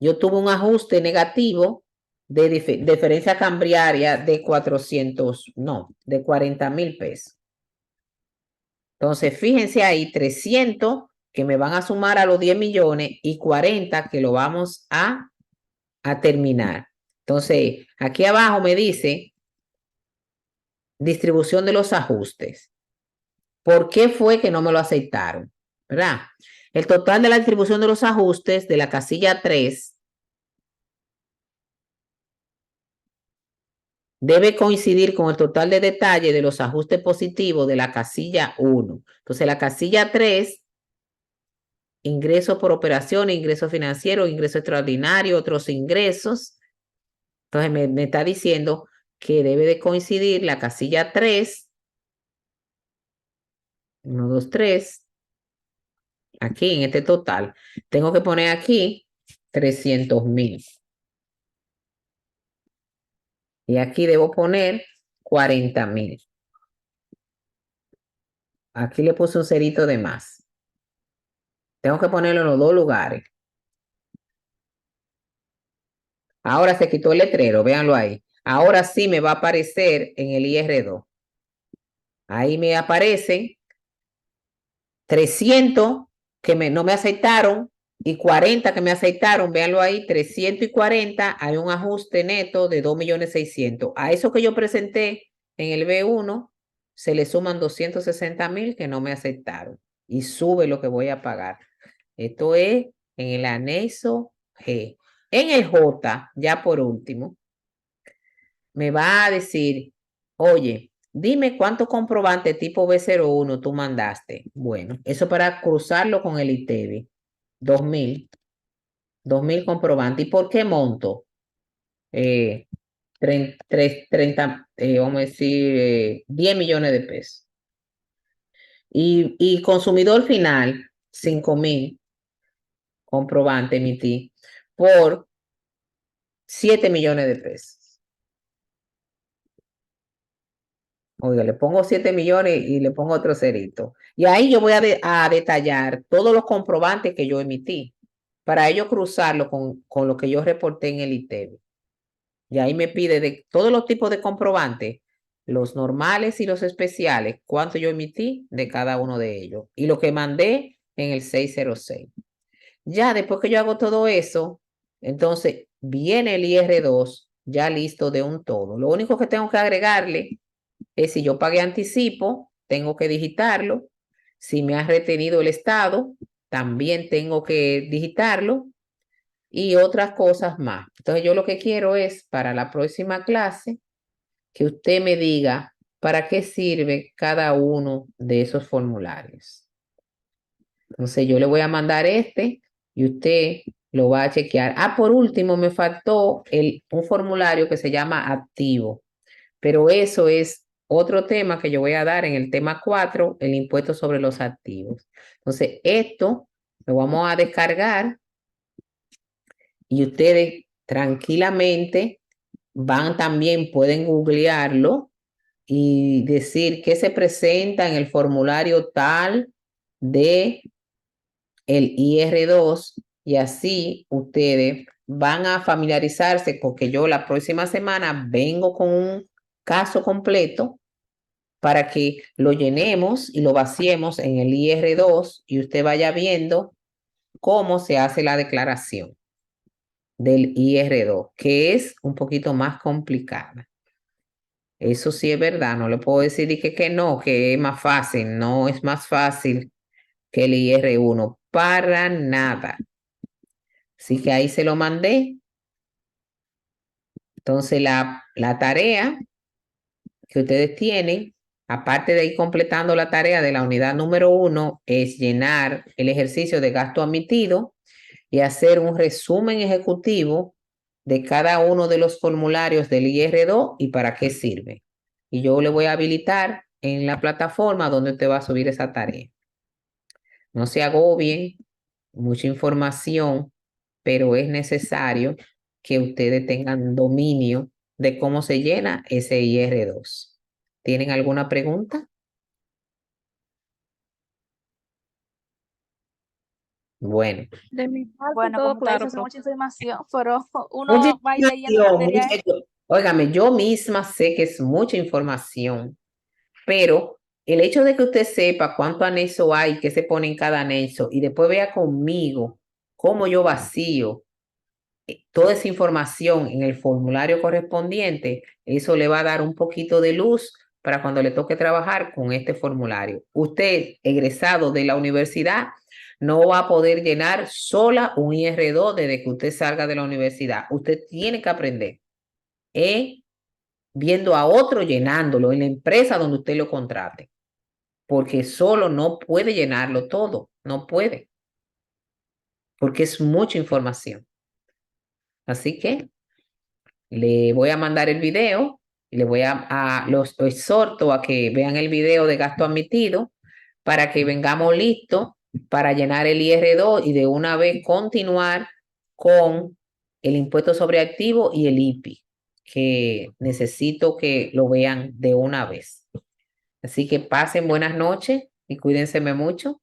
yo tuve un ajuste negativo de diferencia cambiaria de 40,000 pesos. Entonces, fíjense ahí, 300 que me van a sumar a los 10 millones y 40 que lo vamos a terminar. Entonces, aquí abajo me dice distribución de los ajustes. ¿Por qué fue que no me lo aceptaron? ¿Verdad? El total de la distribución de los ajustes de la casilla 3 debe coincidir con el total de detalle de los ajustes positivos de la casilla 1. Entonces, la casilla 3, ingresos por operaciones, ingresos financieros, ingresos extraordinarios, otros ingresos. Entonces, me está diciendo que debe de coincidir la casilla 3, 1, 2, 3, aquí en este total. Tengo que poner aquí 300,000. Y aquí debo poner 40,000. Aquí le puse un cerito de más. Tengo que ponerlo en los dos lugares. Ahora se quitó el letrero, véanlo ahí. Ahora sí me va a aparecer en el IR2. Ahí me aparecen 300 que no me aceptaron y 40 que me aceptaron. Véanlo ahí, 300 y 40. Hay un ajuste neto de 2,600,000. A eso que yo presenté en el B1 se le suman 260,000 que no me aceptaron y sube lo que voy a pagar. Esto es en el anexo G. En el J, ya por último, me va a decir, oye, dime cuántos comprobantes tipo B01 tú mandaste. Bueno, eso para cruzarlo con el ITEVI. 2,000 comprobantes. ¿Y por qué monto? 30, vamos a decir, 10 millones de pesos. Y consumidor final, 5,000 comprobantes emití por 7 millones de pesos. Oiga, le pongo 7 millones y le pongo otro cerito. Y ahí yo voy a detallar todos los comprobantes que yo emití para ello cruzarlo con lo que yo reporté en el ITEVI. Y ahí me pide de todos los tipos de comprobantes, los normales y los especiales, cuánto yo emití de cada uno de ellos. Y lo que mandé en el 606. Ya después que yo hago todo eso, entonces viene el IR2 ya listo de un todo. Lo único que tengo que agregarle es si yo pagué anticipo, tengo que digitarlo. Si me ha retenido el Estado, también tengo que digitarlo. y otras cosas más. Entonces yo lo que quiero es para la próxima clase que usted me diga para qué sirve cada uno de esos formularios. Entonces yo le voy a mandar este y usted lo va a chequear. Ah, por último me faltó un formulario que se llama activo, pero eso es otro tema que yo voy a dar en el tema 4, el impuesto sobre los activos. Entonces esto lo vamos a descargar y ustedes tranquilamente pueden googlearlo y decir qué se presenta en el formulario tal de el IR2 y así ustedes van a familiarizarse porque yo la próxima semana vengo con un caso completo para que lo llenemos y lo vaciemos en el IR2 y usted vaya viendo cómo se hace la declaración del IR2, que es un poquito más complicada. Eso sí es verdad, no le puedo decir que no, que es más fácil, no es más fácil que el IR1, para nada. Así que ahí se lo mandé. Entonces la tarea que ustedes tienen, aparte de ir completando la tarea de la unidad número 1, es llenar el ejercicio de gasto admitido y hacer un resumen ejecutivo de cada uno de los formularios del IR2 y para qué sirve. Y yo le voy a habilitar en la plataforma donde usted va a subir esa tarea. No se agobien, mucha información, pero es necesario que ustedes tengan dominio de cómo se llena ese IR2. ¿Tienen alguna pregunta? Bueno. De mi parte, Bueno, todo como ustedes claro, dicen, son profe. mucha información, pero Mucha uno va a ir leyendo la información, materia. óigame, yo misma sé que es mucha información, pero el hecho de que usted sepa cuánto anexo hay, qué se pone en cada anexo, y después vea conmigo cómo yo vacío toda esa información en el formulario correspondiente, eso le va a dar un poquito de luz para cuando le toque trabajar con este formulario. Usted, egresado de la universidad, no va a poder llenar sola un IR2 desde que usted salga de la universidad. Usted tiene que aprender viendo a otro llenándolo en la empresa donde usted lo contrate, porque solo no puede llenarlo todo, no puede, porque es mucha información. Así que le voy a mandar el video y le voy los exhorto a que vean el video de gasto admitido para que vengamos listos para llenar el IR2 y de una vez continuar con el impuesto sobre activo y el IPI, que necesito que lo vean de una vez. Así que pasen buenas noches y cuídense mucho.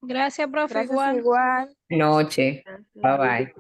Gracias, profe, Gracias igual. igual. Noche. Bye bye.